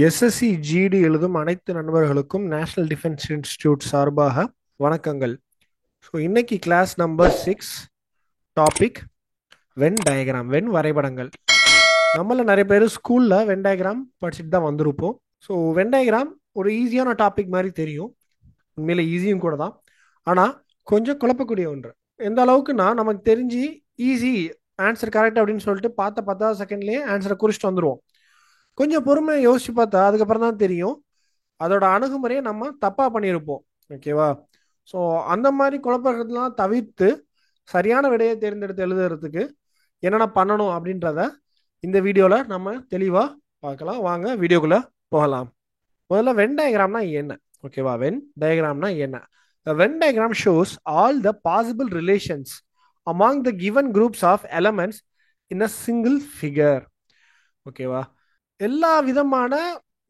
SSC GD எழுதும் அனைத்து நண்பர்களுக்கும் நேஷனல் டிஃபென்ஸ் இன்ஸ்டிடியூட் சார்பாக வணக்கங்கள். ஸோ இன்னைக்கு class number 6 topic Venn diagram, Venn வரைபடங்கள். நம்மள நிறைய பேர் ஸ்கூலில் வென் டயக்ராம் படிச்சுட்டு தான் வந்திருப்போம். ஸோ வென் டயக்ராம் ஒரு ஈஸியான டாபிக் மாதிரி தெரியும், உண்மையில ஈஸியும் கூட தான். ஆனால் கொஞ்சம் குழப்பக்கூடிய ஒன்று. எந்த அளவுக்குன்னா நமக்கு தெரிஞ்சு ஈஸி ஆன்சர் கரெக்ட் அப்படின்னு சொல்லிட்டு பார்த்த 10வது செகண்ட்லேயே ஆன்சரை குறிச்சிட்டு வந்துடுவோம். கொஞ்சம் பொறுமையை யோசிச்சு பார்த்தா அதுக்கப்புறம் தான் தெரியும் அதோட அணுகுமுறையை நம்ம தப்பாக பண்ணியிருப்போம். ஓகேவா? ஸோ அந்த மாதிரி குழப்பங்கள்லாம் தவிர்த்து சரியான விடையை தேர்ந்தெடுத்து எழுதுறதுக்கு என்னென்ன பண்ணணும் அப்படின்றத இந்த வீடியோவில் நம்ம தெளிவாக பார்க்கலாம். வாங்க வீடியோக்குள்ளே போகலாம். முதல்ல வென் டயக்ராம்னா என்ன? ஓகேவா? வென் டயக்ராம்னா என்ன? Venn diagram shows all the possible relations among the given groups of elements in a single figure. ஓகேவா? எல்லா விதமான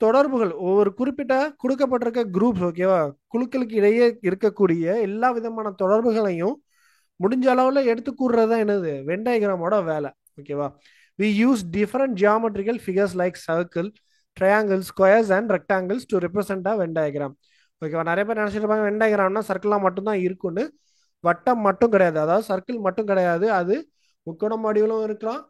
தொடர்புகள், ஒவ்வொரு குறிப்பிட்ட கொடுக்கப்பட்டிருக்க குரூப்ஸ், ஓகேவா, குழுக்களுக்கு இடையே இருக்கக்கூடிய எல்லா விதமான தொடர்புகளையும் முடிஞ்ச அளவில் எடுத்து கூறுறது தான் என்னது வென் டயக்ராமோட வேலை. ஓகேவா? We use different geometrical figures like circle, triangle, squares and rectangles to represent a Venn diagram. ஓகேவா? நிறைய பேர் நினைச்சிருப்பாங்க வென் டயக்ராம்னா சர்க்கிளாக மட்டும்தான் இருக்குன்னு. வட்டம் மட்டும் கிடையாது, அதாவது சர்க்கிள் மட்டும் கிடையாது. அது முக்கோண வடிவிலும் இருக்கலாம்,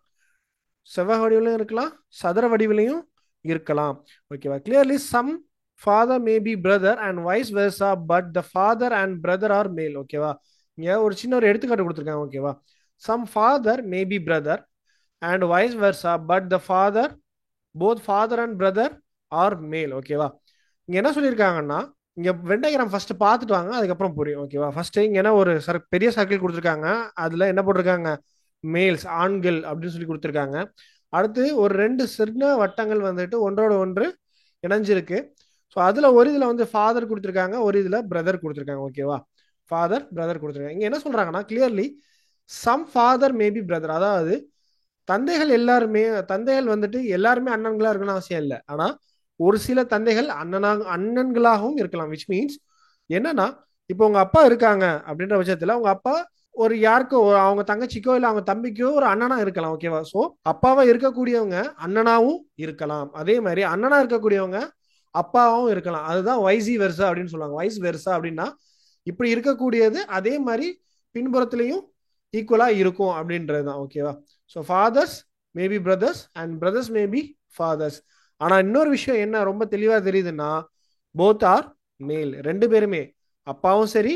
செவ்வக வடிவிலையும் இருக்கலாம், சதுர வடிவிலையும் இருக்கலாம். ஓகேவா? Clearly some father may be brother and vice versa but the father and brother are male. ஓகேவா? இங்க ஒரு சின்ன ஒரு எடுத்துக்காட்டு கொடுத்துருக்காங்க. ஓகேவா? Some father may be brother and vice versa but the father, both father and brother are male. ஓகேவா? இங்க என்ன சொல்லியிருக்காங்கன்னா, இங்க வெண்டைகிராம் ஃபர்ஸ்ட் பார்த்துட்டு வாங்க, அதுக்கப்புறம் புரியும். ஓகேவா? ஃபர்ஸ்ட் இங்க என்ன ஒரு பெரிய சர்க்கிள் கொடுத்துருக்காங்க, அதுல என்ன போட்டிருக்காங்க, மேல்ஸ், ஆண்கள் அப்படின்னு சொல்லி கொடுத்துருக்காங்க. அடுத்து ஒரு ரெண்டு சின்ன வட்டங்கள் வந்துட்டு ஒன்றோட ஒன்று இணைஞ்சிருக்கு. ஸோ அதுல ஒரு இதுல வந்து ஃபாதர் கொடுத்துருக்காங்க, ஒரு இதுல பிரதர் கொடுத்துருக்காங்க. ஓகேவா? ஃபாதர் பிரதர் கொடுத்துருக்காங்க. இங்க என்ன சொல்றாங்கன்னா, clearly some father maybe brother, அதாவது தந்தைகள் எல்லாருமே, தந்தைகள் வந்துட்டு எல்லாருமே அண்ணன்களா இருக்கணும்னு அவசியம் இல்லை. ஆனா ஒரு சில தந்தைகள் அண்ணன்களாகவும் இருக்கலாம். விச் மீன்ஸ் என்னன்னா, இப்போ உங்க அப்பா இருக்காங்க அப்படின்ற பட்சத்துல உங்க அப்பா ஒரு யாருக்கோ, அவங்க தங்கச்சிக்கோ இல்ல அவங்க தம்பிக்கோ ஒரு அண்ணனா இருக்கலாம். ஓகேவா? சோ அப்பாவா இருக்கக்கூடியவங்க அண்ணனாவும் இருக்கலாம், அதே மாதிரி அண்ணனா இருக்கக்கூடியவங்க அப்பாவும் இருக்கலாம். அதுதான் வைசி வெர்சா அப்படின்னு சொல்லுவாங்க. வைஸ் வெர்சா அப்படின்னா இப்படி இருக்கக்கூடியது அதே மாதிரி பின்புறத்திலையும் ஈக்குவலா இருக்கும் அப்படின்றது தான். ஓகேவா? So fathers maybe brothers and brothers maybe fathers. ஆனா இன்னொரு விஷயம் என்ன ரொம்ப தெளிவா தெரியுதுன்னா, போத் ஆர் மேல். ரெண்டு பேருமே, அப்பாவும் சரி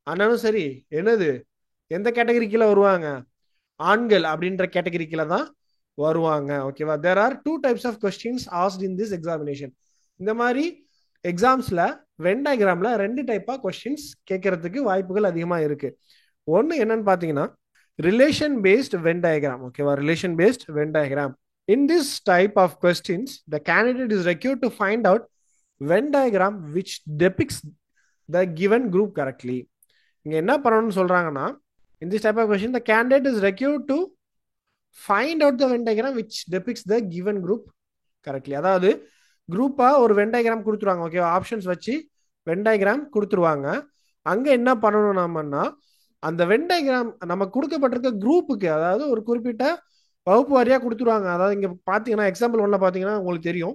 அண்ணனும் சரி, என்னது எந்த கேட்டகரிக்குள்ள வருவாங்க, ஆண்கள் அப்படின்ற கேட்டகரிக்குள்ள தான் வருவாங்க. ஓகேவா? There are two types of questions asked in this examination. இந்த மாதிரி எக்ஸாம்ஸ்ல வென் டயக்ராம்ல ரெண்டு டைப்பா கொஸ்டின்ஸ் கேட்கறதுக்கு வாய்ப்புகள் அதிகமா இருக்கு. ஒன்னு என்னன்னு பாத்தீங்கன்னா, ரிலேஷன் பேஸ்ட் வென் டயக்ராம். ஓகேவா? Relation based Venn diagram. In this type of questions, the candidate is required to find out Venn diagram which depicts the given group correctly. இங்க என்ன பண்ணணும்னு சொல்றாங்கன்னா, in this type of question the candidate is required to find out the Venn diagram which depicts the given group correctly. அதாவது குரூப்பா ஒரு Venn diagram கொடுத்துருவாங்க. Okay, options வச்சு Venn diagram கொடுத்துருவாங்க. அங்க என்ன பண்ணணும் நாமன்னா, அந்த வென் டயக்ராம் நம்ம கொடுக்கப்பட்டிருக்க குரூப்புக்கு, அதாவது ஒரு குறிப்பிட்ட வகுப்பு வாரியா கொடுத்துருவாங்க. அதாவது இங்க பாத்தீங்கன்னா எக்ஸாம்பிள் ஒன்ல பாத்தீங்கன்னா உங்களுக்கு தெரியும்.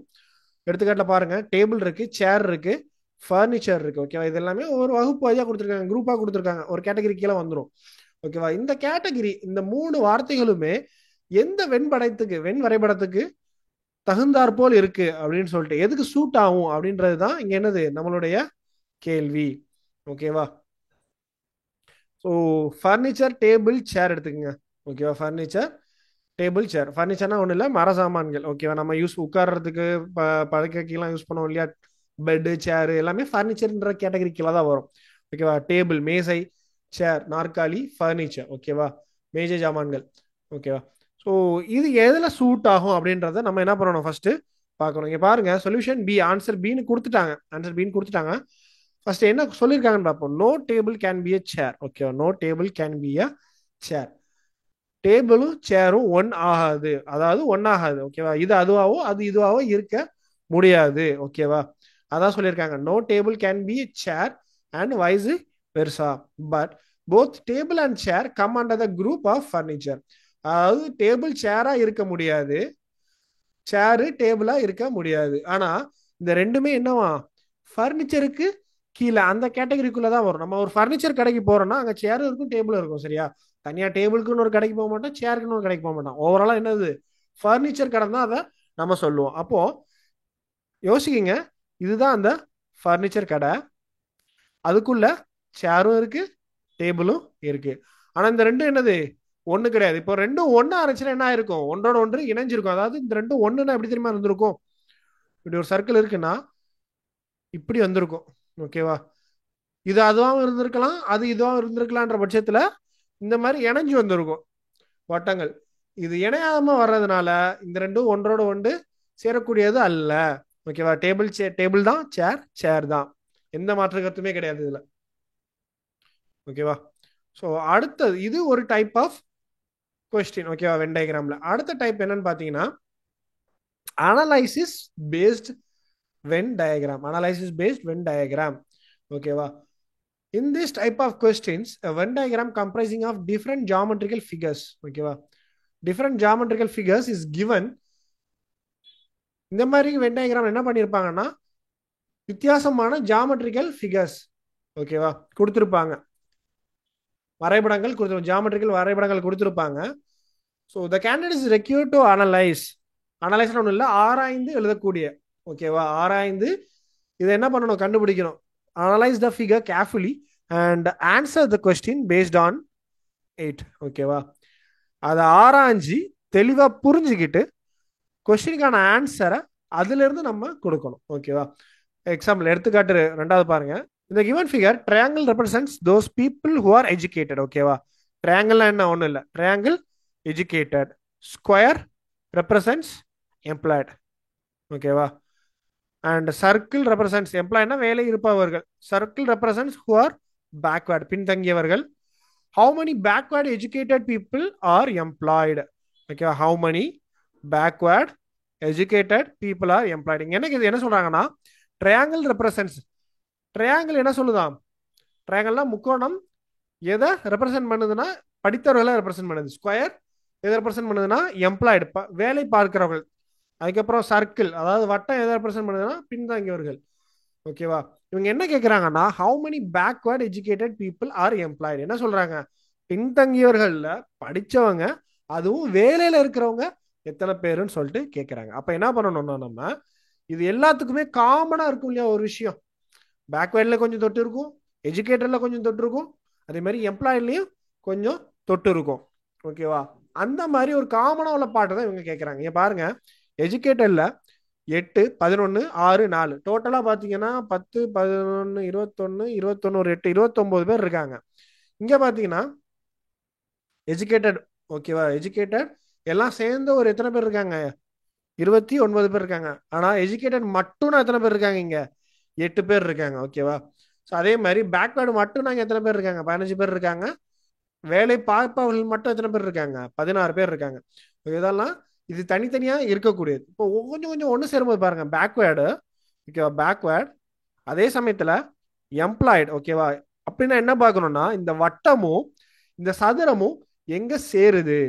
எடுத்துக்காட்டுல பாருங்க, டேபிள் இருக்கு, சேர் இருக்கு, ஃபர்னிச்சர் இருக்கு. ஓகேவா? இது எல்லாமே ஒரு வகுப்பு வாரியா கொடுத்துருக்காங்க, குரூப்பா கொடுத்துருக்காங்க, ஒரு கேட்டகரி கீழே வந்துடும். ஓகேவா? இந்த கேட்டகரி, இந்த மூணு வார்த்தைகளுமே எந்த வெண் வரைபடத்துக்கு தகுந்தாற்போல் இருக்கு அப்படின்னு சொல்லிட்டு, எதுக்கு சூட் ஆகும் அப்படின்றது தான் இங்க என்னது நம்மளுடைய கேள்வி. ஓகேவா? ஸோ ஃபர்னிச்சர், டேபிள், சேர் எடுத்துக்கோங்க. ஓகேவா? ஃபர்னிச்சர், டேபிள், சேர். ஃபர்னிச்சர்னா ஒன்றும் இல்லை, மர சாமான்கள். ஓகேவா? நம்ம யூஸ் உட்கார்றதுக்கு படுக்கைக்கெல்லாம் யூஸ் பண்ணுவோம் இல்லையா, பெட்டு, சேரு எல்லாமே ஃபர்னிச்சர்ன்ற கேட்டகரிக்குள்ள தான் வரும். ஓகேவா? டேபிள் மேசை, சேர் நாற்காலி, ஃபர்னிச்சர். ஓகேவா? மேஜை ஜாமான்கள். ஓகேவா? ஸோ இது எதில் சூட் ஆகும் அப்படின்றத நம்ம என்ன பண்ணணும் ஃபர்ஸ்ட் பார்க்கணும். இங்கே பாருங்க, சொல்யூஷன் பி, ஆன்சர் பின்னு கொடுத்துட்டாங்க. ஆன்சர் பின்னு கொடுத்துட்டாங்க. ஃபர்ஸ்ட் என்ன சொல்லியிருக்காங்கன்னு பார்ப்போம். No table can be a chair. ஓகேவா? No table can be a chair. டேபிளும் சேரும் ஒன் ஆகாது, அதாவது ஒன்னாகாது. ஓகேவா? இது அதுவாவோ அது இதுவாவோ இருக்க முடியாது. ஓகேவா? அதான் சொல்லியிருக்காங்க. No table can be chair and vice versa but both table and chair come under the group of furniture. அதாவது டேபிள் சேரா இருக்க முடியாது, சேரு டேபிளா இருக்க முடியாது. ஆனா இந்த ரெண்டுமே என்னவா, ஃபர்னிச்சருக்கு கீழே அந்த கேட்டகரிக்குள்ள தான் வரும். நம்ம ஒரு ஃபர்னிச்சர் கடைக்கு போறோம்னா அங்க சேரும் இருக்கும் டேபிளும் இருக்கும், சரியா? தனியா டேபிளுக்குன்னு ஒரு கடைக்கு போக மாட்டோம், சேருக்குன்னு ஒரு கடைக்கு போக மாட்டோம். ஓவராலா என்னது, ஃபர்னிச்சர் கடை தான் அதை நம்ம சொல்லுவோம். அப்போ யோசிக்கிங்க, இதுதான் அந்த ஃபர்னிச்சர் கடை. அதுக்குள்ள சேரும் இருக்கு, டேபிளும் இருக்கு. ஆனா இந்த ரெண்டும் என்னது, ஒண்ணு கிடையாது. இப்போ ரெண்டும் ஒண்ணா இருந்துச்சுன்னா என்ன இருக்கும், ஒன்றோட ஒன்று இணைஞ்சிருக்கும். அதாவது இந்த ரெண்டும் ஒண்ணுன்னா எப்படி தெரியுமா இருந்திருக்கும், இப்படி ஒரு சர்க்கிள் இருக்குன்னா இப்படி வந்திருக்கும். ஓகேவா? இது அதுவாகவும் இருந்திருக்கலாம், அது இதுவாகவும் இருந்திருக்கலான்ற பட்சத்துல இந்த மாதிரி இணைஞ்சு வந்திருக்கும் வட்டங்கள். இது இணையாம வர்றதுனால இந்த ரெண்டும் ஒன்றோட ஒன்று சேரக்கூடியது அல்ல. ஓகேவா? டேபிள் டேபிள் தான், சேர் சேர் தான், எந்த மாற்று கருத்துமே கிடையாது இதுல. ஓகேவா? ஸோ அடுத்தது இது ஒரு டைப் ஆஃப் கொஸ்டின். ஓகேவா? வென் டயக்ராம்ல அடுத்த டைப் என்னன்னு பாத்தீங்கன்னா analysis based Venn diagram. Analysis based Venn diagram. ஓகேவா? In this type of questions, a Venn diagram comprising of different geometrical figures. ஓகேவா? different geometrical figures is given. இந்த மாதிரி Venn diagram என்ன பண்ணியிருப்பாங்கன்னா வித்தியாசமான ஜாமெட்ரிக்கல் ஃபிகர்ஸ், ஓகேவா, கொடுத்துருப்பாங்க. வரைபடங்கள் கொடுத்துருப்பாங்க, ஜாமெட்ரிக்கல் வரைபடங்கள் கொடுத்துருப்பாங்க. So the candidate is required to analyse. Analyse ஒன்றும் இல்லை, ஆராய்ந்து எழுதக்கூடிய. ஓகேவா? ஆராய்ந்து இதை என்ன பண்ணணும், கண்டுபிடிக்கணும். Analyse the figure carefully and answer the question based on it. ஓகேவா? அதை ஆராய்ஞ்சி தெளிவாக புரிஞ்சுக்கிட்டு கொஸ்டினுக்கான ஆன்சரை அதுல இருந்து நம்ம கொடுக்கணும். ஓகேவா? எக்ஸாம்பிள் எடுத்துக்காட்டு ரெண்டாவது பாருங்க. இந்த given figure triangle represents those people who are educated. ஓகேவா? ட்ரையாங்கிள் என்ன ஒன்றும் இல்லை, triangle educated. Square represents employed. ஓகேவா? அண்ட் சர்க்கிள் ரெப்ரசன்ட்ஸ் எம்ப்ளாய்னா வேலை இருப்பவர்கள். Circle represents who are backward, பின்தங்கியவர்கள். How many backward educated people are employed. ஓகேவா? How many backward educated people are employed. எனக்கு இது என்ன சொல்றாங்கன்னா ட்ரையாங்கிள் ரெப்ரசன்ட்ஸ், ட்ரையாங்கிள் என்ன சொல்லுதான், ட்ரையாங்கிள்னா முக்கோணம் எதை ரெப்ரசென்ட் பண்ணுதுன்னா படித்தவர்களை ரெப்ரசென்ட் பண்ணுது. ஸ்கொயர் எதை ரெப்ரசென்ட் பண்ணுதுன்னா எம்ப்ளாய்டு, வேலை பார்க்கிறவர்கள். அதுக்கப்புறம் சர்க்கிள் அதாவது வட்டம் எதை ரெப்ரசென்ட் பண்ணுதுன்னா பின்தங்கியவர்கள். ஓகேவா? இவங்க என்ன கேட்குறாங்கன்னா how many backward educated people are employed. என்ன சொல்றாங்க, பின்தங்கியவர்கள்ல படிச்சவங்க அதுவும் வேலையில இருக்கிறவங்க எத்தனை பேருன்னு சொல்லிட்டு கேட்குறாங்க. அப்ப என்ன பண்ணணும்னா நம்ம இது எல்லாத்துக்குமே காமனா இருக்கும் இல்லையா ஒரு விஷயம். பேக்வேர்ட்ல கொஞ்சம் தொட்டு இருக்கும், எஜுகேட்டர்ல கொஞ்சம் தொட்டு இருக்கும், அதே மாதிரி எம்ப்ளாய்லையும் கொஞ்சம் தொட்டு இருக்கும். ஓகேவா? அந்த மாதிரி ஒரு காமனா உள்ள பாட்டு தான் இவங்க கேட்குறாங்க. இங்க பாருங்க, எஜுகேட்டர்ல 8, 11, 6, 4 டோட்டலா பாத்தீங்கன்னா 10, 11, 21, 21, ஒரு 8, 29 பேர் இருக்காங்க. இங்க பாத்தீங்கன்னா எஜுகேட்டட், ஓகேவா, எஜுகேட்டட் எல்லாம் சேர்ந்து ஒரு எத்தனை பேர் இருக்காங்க, 29 பேர் இருக்காங்க. ஆனா எஜுகேட்டட் மட்டும்னா எத்தனை பேர் இருக்காங்க, இங்க 8 பேர் இருக்காங்க. ஓகேவா? ஸோ அதே மாதிரி பேக்வேர்டு மட்டும் நாங்கள் எத்தனை பேர் இருக்காங்க, 15 பேர் இருக்காங்க. வேலை பார்ப்பவர்கள் மட்டும் எத்தனை பேர் இருக்காங்க, 16 பேர் இருக்காங்க. இதெல்லாம் இது தனித்தனியா இருக்கக்கூடியது. இப்போ கொஞ்சம் கொஞ்சம் ஒன்று சேரும்போது பாருங்க, பேக்வேர்டு, ஓகேவா, பேக்வேர்டு, அதே சமயத்துல எம்ப்ளாய்டு. ஓகேவா? அப்படின்னா என்ன பார்க்கணும்னா இந்த வட்டமும் இந்த சதுரமும் எங்க சேருது.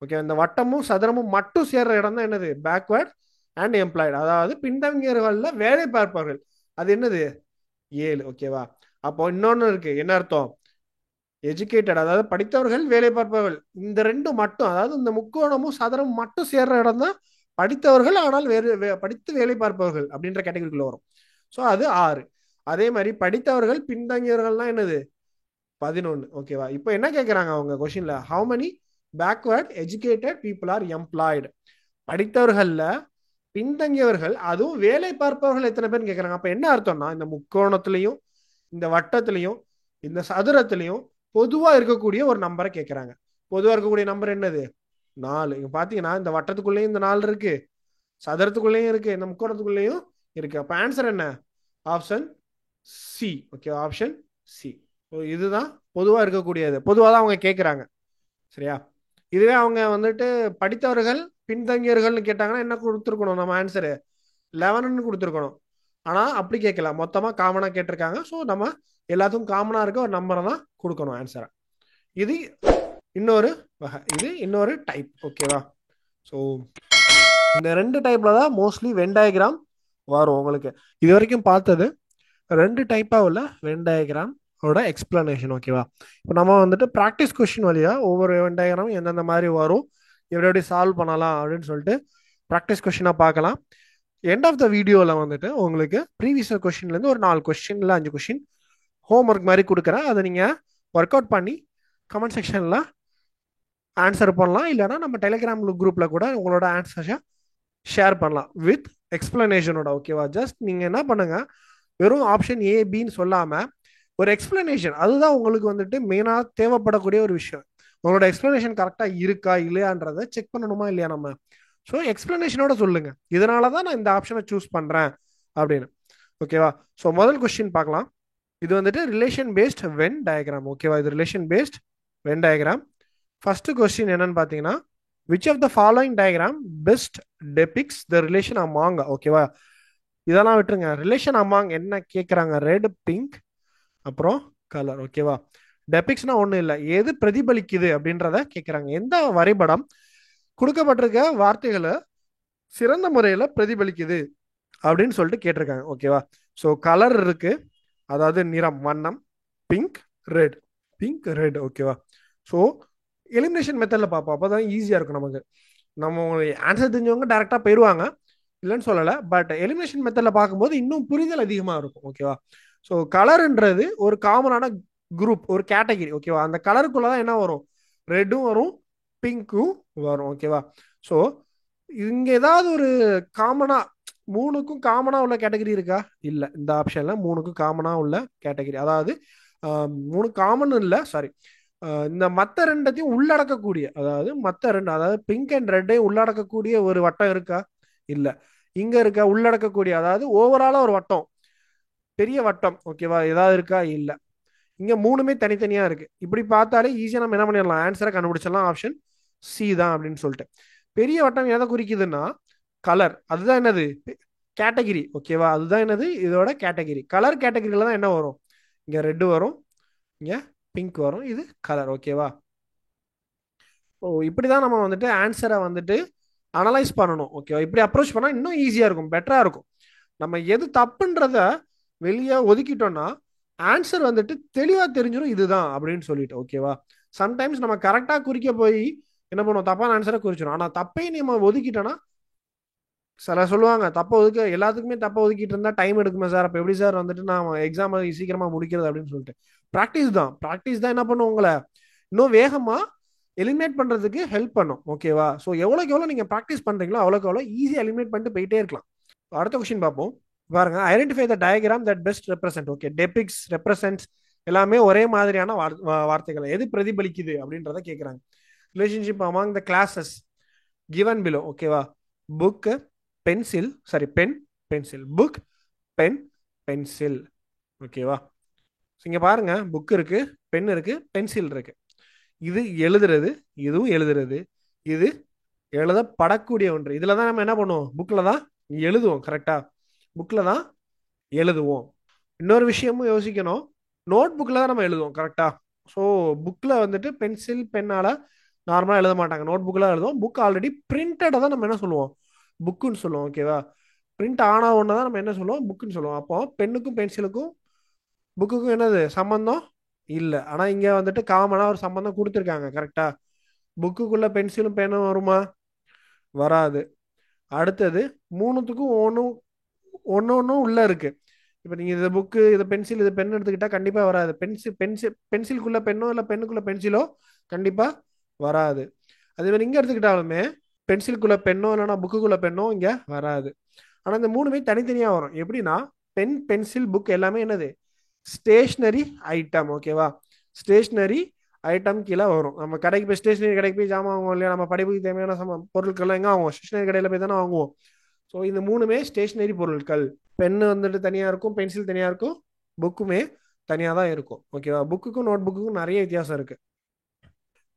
ஓகே, இந்த வட்டமும் சதுரமும் மட்டும் சேர்ற இடம் தான் என்னது, பேக்வேர்ட் அண்ட் எம்ப்ளாய்டு. அதாவது பின்தங்கியவர்கள்ல வேலை பார்ப்பவர்கள், அது என்னது 7. ஓகேவா? அப்போ இன்னொன்னு இருக்கு, என்ன அர்த்தம், எஜுகேட்டட் அதாவது படித்தவர்கள் வேலை பார்ப்பவர்கள். இந்த ரெண்டு மட்டும், அதாவது இந்த முக்கோணமும் சதுரமும் மட்டும் சேர்ற இடம் தான் படித்தவர்கள் ஆனால் வேறு படித்து வேலை பார்ப்பவர்கள் அப்படின்ற கேட்டகரிக்குள்ள வரும். ஸோ அது 6. அதே மாதிரி படித்தவர்கள் பின்தங்கியவர்கள்லாம் என்னது 11. ஓகேவா? இப்போ என்ன கேட்குறாங்க அவங்க கொஸ்டின்ல, how many backward educated people are employed. படித்தவர்கள்ல பின்தங்கியவர்கள் அதுவும் வேலை பார்ப்பவர்கள் எத்தனை பேர் கேட்குறாங்க. அப்போ என்ன அர்த்தம்னா இந்த முக்கோணத்திலையும் இந்த வட்டத்திலையும் இந்த சதுரத்திலையும் பொதுவா இருக்கக்கூடிய ஒரு நம்பரை கேட்குறாங்க. பொதுவா இருக்கக்கூடிய நம்பர் என்னது, 4. இங்க பாத்தீங்கன்னா இந்த வட்டத்துக்குள்ளேயும் இந்த 4 இருக்கு, சதுரத்துக்குள்ளேயும் இருக்கு, இந்த முக்கோணத்துக்குள்ளேயும் இருக்கு. அப்ப ஆன்சர் என்ன, option C. Okay, option C. இதுதான் பொதுவா இருக்கக்கூடியது, பொதுவாக தான் அவங்க கேட்குறாங்க. சரியா? இதுவே அவங்க வந்துட்டு படித்தவர்கள் பின்தங்கியர்கள்னு கேட்டாங்கன்னா என்ன கொடுத்துருக்கணும், நம்ம ஆன்சரு 11ன்னு கொடுத்துருக்கணும். ஆனா அப்படி கேட்கல, மொத்தமா காமனா கேட்டிருக்காங்க. ஸோ நம்ம எல்லாத்துக்கும் காமனா இருக்க ஒரு நம்பரை தான் கொடுக்கணும் ஆன்சரை. இது இன்னொரு வகை, இது இன்னொரு டைப். ஓகேவா? ஸோ இந்த ரெண்டு டைப்ல தான் மோஸ்ட்லி வென் டயக்ராம் வரும் உங்களுக்கு. இது வரைக்கும் பார்த்தது ரெண்டு டைப்பா உள்ள வென் டயக்ராம் ஓட எக்ஸ்பிளனேஷன். ஓகேவா? இப்போ நம்ம வந்துட்டு ப்ராக்டிஸ் கொஸ்டின் வழியா ஒவ்வொரு வென் டயக்ராம் எந்தெந்த மாதிரி வரும், எப்படி எப்படி சால்வ் பண்ணலாம் அப்படின்னு சொல்லிட்டு ப்ராக்டிஸ் கொஸ்டினாக பார்க்கலாம். எண்ட் ஆஃப் த வீடியோவில் வந்துட்டு உங்களுக்கு ப்ரீவியஸ் கொஸ்டின்லேருந்து ஒரு 4 கொஸ்டின் இல்லை 5 கொஸ்டின் ஹோம் ஒர்க் மாதிரி கொடுக்குறேன். அதை நீங்கள் ஒர்க் அவுட் பண்ணி கமெண்ட் செக்ஷனில் ஆன்சர் பண்ணலாம். இல்லைனா நம்ம டெலிகிராம் குரூப்பில் கூட உங்களோட ஆன்சர்ஸை ஷேர் பண்ணலாம் வித் எக்ஸ்பிளனேஷனோட. ஓகேவா? ஜஸ்ட் நீங்கள் என்ன பண்ணுங்க, வெறும் ஆப்ஷன் ஏ பின்னு சொல்லாமல் ஒரு எக்ஸ்பிளனேஷன், அதுதான் உங்களுக்கு வந்துட்டு மெயினாக தேவைப்படக்கூடிய ஒரு விஷயம். உங்களோட எக்ஸ்பிளனேஷன் கரெக்டாக இருக்கா இல்லையான்றதை செக் பண்ணணுமா இல்லையா நம்ம. ஸோ எக்ஸ்பிளனேஷனோட சொல்லுங்க, இதனால தான் நான் இந்த ஆப்ஷனை சூஸ் பண்ணுறேன் அப்படின்னு. ஓகேவா? ஸோ முதல் கொஸ்டின் பார்க்கலாம். இது வந்துட்டு ரிலேஷன் பேஸ்ட் வென் டயக்ராம். ஓகேவா? இது relation based Venn diagram. First question என்னன்னு பார்த்தீங்கன்னா, which of the following diagram best depicts the relation among. ஓகேவா? இதெல்லாம் விட்டுருங்க, ரிலேஷன் அமாங் என்ன கேட்குறாங்க, ரெட் பிங்க் அப்புறம் கலர். ஓகேவா? டெபிக்ஸ்னா ஒன்றும் இல்லை, எது பிரதிபலிக்குது அப்படின்றத கேட்குறாங்க. எந்த வரைபடம் கொடுக்கப்பட்டிருக்க வார்த்தைகளை சிறந்த முறையில் பிரதிபலிக்குது அப்படின்னு சொல்லிட்டு கேட்டிருக்காங்க. ஓகேவா? ஸோ கலர் இருக்கு, அதாவது நிறம் வண்ணம், பிங்க் ரெட், பிங்க் ரெட். ஓகேவா? ஸோ எலிமினேஷன் மெத்தடில் பார்ப்போம், அப்போ தான் ஈஸியாக இருக்கும் நமக்கு. நம்ம ஆன்சர் தெரிஞ்சவங்க டேரெக்டாக போயிடுவாங்க, இல்லைன்னு சொல்லலை. பட் எலிமினேஷன் மெத்தடில் பார்க்கும்போது இன்னும் புரிதல் அதிகமாக இருக்கும். ஓகேவா? ஸோ கலர்ன்றது ஒரு காமனான குரூப், ஒரு கேட்டகிரி. ஓகேவா? அந்த கலருக்குள்ள தான் என்ன வரும், ரெட்டும் வரும் பிங்க்கும் வரும். ஓகேவா? ஸோ இங்க ஏதாவது ஒரு காமனா, மூணுக்கும் காமனா உள்ள கேட்டகரி இருக்கா? இல்ல. இந்த ஆப்ஷன்ல மூணுக்கும் காமனா உள்ள கேட்டகரி, அதாவது மூணு காமன் இல்ல, சாரி, இந்த மத்த ரெண்டத்தையும் உள்ளடக்கக்கூடிய, அதாவது மத்த ரெண்டு, அதாவது பிங்க் அண்ட் ரெட்டையும் உள்ளடக்கக்கூடிய ஒரு வட்டம் இருக்கா? இல்ல. இங்க இருக்க உள்ளடக்கக்கூடிய, அதாவது ஓவராலா ஒரு வட்டம், பெரிய வட்டம். ஓகேவா? ஏதாவது இருக்கா? இல்ல. இங்க மூணுமே தனித்தனியா இருக்கு. இப்படி பார்த்தாலே ஈஸியா நம்ம என்ன பண்ணிடலாம், ஆன்சரை கண்டுபிடிச்சிடலாம். ஆப்ஷன் சி தான் அப்படின்னு சொல்லிட்டு. பெரிய வட்டம் எதை குறிக்குதுன்னா கலர், அதுதான் என்னது, கேட்டகிரி. ஓகேவா? அதுதான் என்னது, இதோட கேட்டகிரி. கலர் கேட்டகிரியில தான் என்ன வரும், இங்க ரெட் வரும், இங்க பிங்க் வரும், இது கலர். ஓகேவா? ஓ, இப்படிதான் நம்ம வந்துட்டு ஆன்சரை வந்துட்டு அனலைஸ் பண்ணணும். ஓகேவா? இப்படி அப்ரோச் பண்ணா இன்னும் ஈஸியா இருக்கும், பெட்டரா இருக்கும். நம்ம எது தப்புன்றத வெளியே ஒதுக்கிட்டோம்னா ஆன்சர் வந்துட்டு தெளிவா தெரிஞ்சிடும், இதுதான் அப்படின்னு சொல்லிட்டு. ஓகேவா? சம்டைம்ஸ் நம்ம கரெக்டா குறிக்க போய் என்ன பண்ணுவோம், தப்பான ஆன்சரை குறிச்சிடும். ஆனா தப்பை நம்ம ஒதுக்கிட்டோம்னா, சில சொல்லுவாங்க தப்ப ஒதுக்க, எல்லாத்துக்குமே தப்ப ஒதுக்கிட்டு இருந்தா டைம் எடுக்குமே சார், அப்ப எப்படி சார் வந்துட்டு நான் எக்ஸாம் சீக்கிரமா முடிக்கிறது அப்படின்னு சொல்லிட்டு. ப்ராக்டிஸ் தான், ப்ராக்டிஸ் தான் என்ன பண்ணும் உங்களை இன்னும் வேகமா எலிமினேட் பண்றதுக்கு ஹெல்ப் பண்ணும். ஓகேவா? ஸோ எவ்வளோக்கு எவ்வளோ நீங்க ப்ராக்டிஸ் பண்றீங்களோ அவ்வளோக்கு எவ்வளோ ஈஸியா எலிமினேட் பண்ணிட்டு போயிட்டே இருக்கலாம். அடுத்த கொஸ்டின் பார்ப்போம். பாருங்க, identify the diagram that best represent. Okay, depicts, represents எல்லாமே ஒரே மாதிரியான வார்த்தைகள், எது பிரதிபலிக்குது அப்படின்றத கேட்குறாங்க. Relationship among the classes given below. ஓகேவா? Book, pencil, sorry pen, pencil, book, pen, pencil. ஓகேவா? இங்க பாருங்க, புக் இருக்கு, பென் இருக்கு, பென்சில் இருக்கு. இது எழுதுறது, இதுவும் எழுதுறது, இது எழுதப்படக்கூடிய ஒன்று. இதுல தான் நம்ம என்ன பண்ணுவோம், புக்ல தான் எழுதுவோம். கரெக்டா? புக்ல தான் எழுதுவோம். இன்னொரு விஷயமும் யோசிக்கணும், நோட் புக்கில் தான் நம்ம எழுதுவோம். கரெக்டா? ஸோ புக்கில் வந்துட்டு பென்சில் பெண்ணால் நார்மலாக எழுத மாட்டாங்க, நோட் புக்கில் எழுதுவோம். புக் ஆல்ரெடி பிரிண்டடை தான் நம்ம என்ன சொல்லுவோம், புக்குன்னு சொல்லுவோம். ஓகேவா? பிரிண்ட் ஆன ஒன்று தான் நம்ம என்ன சொல்லுவோம், புக்குன்னு சொல்லுவோம். அப்போ பெண்ணுக்கும் பென்சிலுக்கும் புக்குக்கும் என்னது சம்பந்தம் இல்லை. ஆனால் இங்கே வந்துட்டு காமனாக ஒரு சம்பந்தம் கொடுத்துருக்காங்க. கரெக்டா? புக்குக்குள்ள பென்சிலும் பெண்ணும் வருமா? வராது. அடுத்தது மூணுத்துக்கும் ஒன்றும் ஒன்று ஒன்றும் உள்ள இருக்கு. இப்போ நீங்கள் இது புக்கு, இது பென்சில், இது பென் எடுத்துக்கிட்டா கண்டிப்பாக வராது. பென்சிலுக்குள்ள பென்னோ இல்லை பெண்ணுக்குள்ள பென்சிலோ கண்டிப்பாக வராது. அதே மாதிரி இங்கே எடுத்துக்கிட்டாலுமே பென்சிலுக்குள்ள பெண்ணோ இல்லைன்னா புக்குக்குள்ள பெண்ணோ இங்கே வராது. ஆனால் இந்த மூணுமே தனித்தனியாக வரும். எப்படின்னா பென், பென்சில், புக் எல்லாமே என்னது, ஸ்டேஷ்னரி ஐட்டம். ஓகேவா? ஸ்டேஷ்னரி ஐட்டம் கீழே வரும். நம்ம கடைக்கு போய் ஸ்டேஷனரி கடைக்கு போய் ஜாமான் வாங்குவோம் இல்லையா, நம்ம படிப்புக்கு தேவையான பொருட்கள்லாம் எங்கே வாங்குவோம், ஸ்டேஷனரி கடையில் போய் தானே வாங்குவோம். ஸோ இந்த மூணுமே ஸ்டேஷ்னரி பொருட்கள். பென்னு வந்துட்டு தனியாக இருக்கும், பென்சில் தனியாக இருக்கும், புக்குமே தனியாக தான் இருக்கும். ஓகேவா? புக்குக்கும் நோட் புக்குக்கும் நிறைய வித்தியாசம் இருக்கு.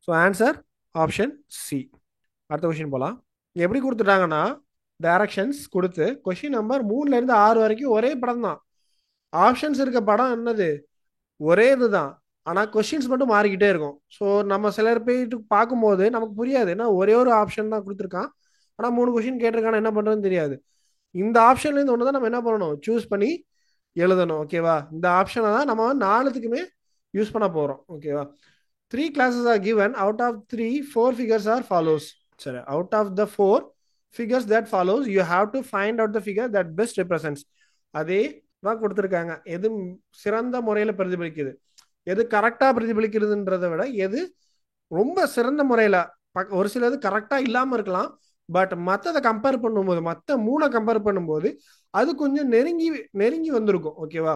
So answer option C. அடுத்த கொஸ்டின் போகலாம். எப்படி கொடுத்துட்டாங்கன்னா, டைரக்ஷன்ஸ் கொடுத்து கொஸ்டின் நம்பர் 3ல இருந்து 6 வரைக்கும் ஒரே படம் தான். ஆப்ஷன்ஸ் இருக்க படம் என்னது, ஒரே இதுதான். ஆனால் கொஸ்டின்ஸ் மட்டும் மாறிக்கிட்டே இருக்கும். ஸோ நம்ம சிலர் போயிட்டு பார்க்கும்போது நமக்கு புரியாது, ஏன்னா ஒரே ஒரு ஆப்ஷன் தான் கொடுத்துருக்கான், ஆனால் 3 கொஸ்டின் கேட்டிருக்கான என்ன பண்ணுறதுன்னு தெரியாது. இந்த ஆப்ஷன்லேருந்து ஒன்று தான் நம்ம என்ன பண்ணணும், சூஸ் பண்ணி எழுதணும். ஓகேவா? இந்த ஆப்ஷனை தான் நம்ம 4த்துக்குமே யூஸ் பண்ண போகிறோம். ஓகேவா? 3 classes are given. Out of 3, 4 figures are follows. சரி, out of the 4 figures that follows, you have to find out the figure that best represents. அதே தான் கொடுத்துருக்காங்க. எது சிறந்த முறையில் பிரதிபலிக்குது, எது கரெக்டாக பிரதிபலிக்கிறதுன்றதை விட எது ரொம்ப சிறந்த முறையில், ஒரு சிலது கரெக்டாக இல்லாமல் இருக்கலாம், பட் மற்றதை கம்பேர் பண்ணும்போது, மற்ற 3 கம்பேர் பண்ணும்போது அது கொஞ்சம் நெருங்கி நெருங்கி வந்திருக்கும். ஓகேவா?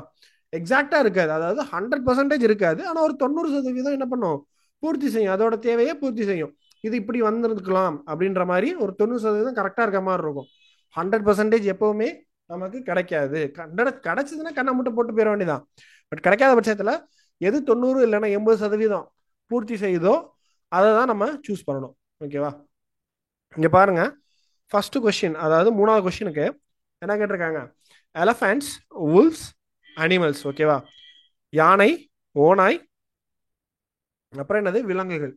எக்ஸாக்டா இருக்காது, அதாவது 100% இருக்காது, ஆனால் ஒரு 90% என்ன பண்ணும், பூர்த்தி செய்யும், அதோட தேவையை பூர்த்தி செய்யும். இது இப்படி வந்திருக்கலாம் அப்படின்ற மாதிரி ஒரு 90% கரெக்டாக இருக்க மாதிரி இருக்கும். 100% எப்பவுமே நமக்கு கிடைக்காது. கிடைச்சதுன்னா கண்ணை மட்டும் போட்டு போயிட வேண்டியதான். பட் கிடைக்காத பட்சத்தில் எது 90 இல்லைன்னா 80% பூர்த்தி செய்யுதோ அதை தான் நம்ம சூஸ் பண்ணணும். ஓகேவா? இங்க பாருங்க, ஃபர்ஸ்ட் கொஸ்டின், அதாவது 3வது கொஸ்டினுக்கு என்ன கேட்டிருக்காங்க, எலஃபண்ட்ஸ், wolves, அனிமல்ஸ். ஓகேவா? யானை, ஓநாய், அப்புறம் என்னது, விலங்குகள்.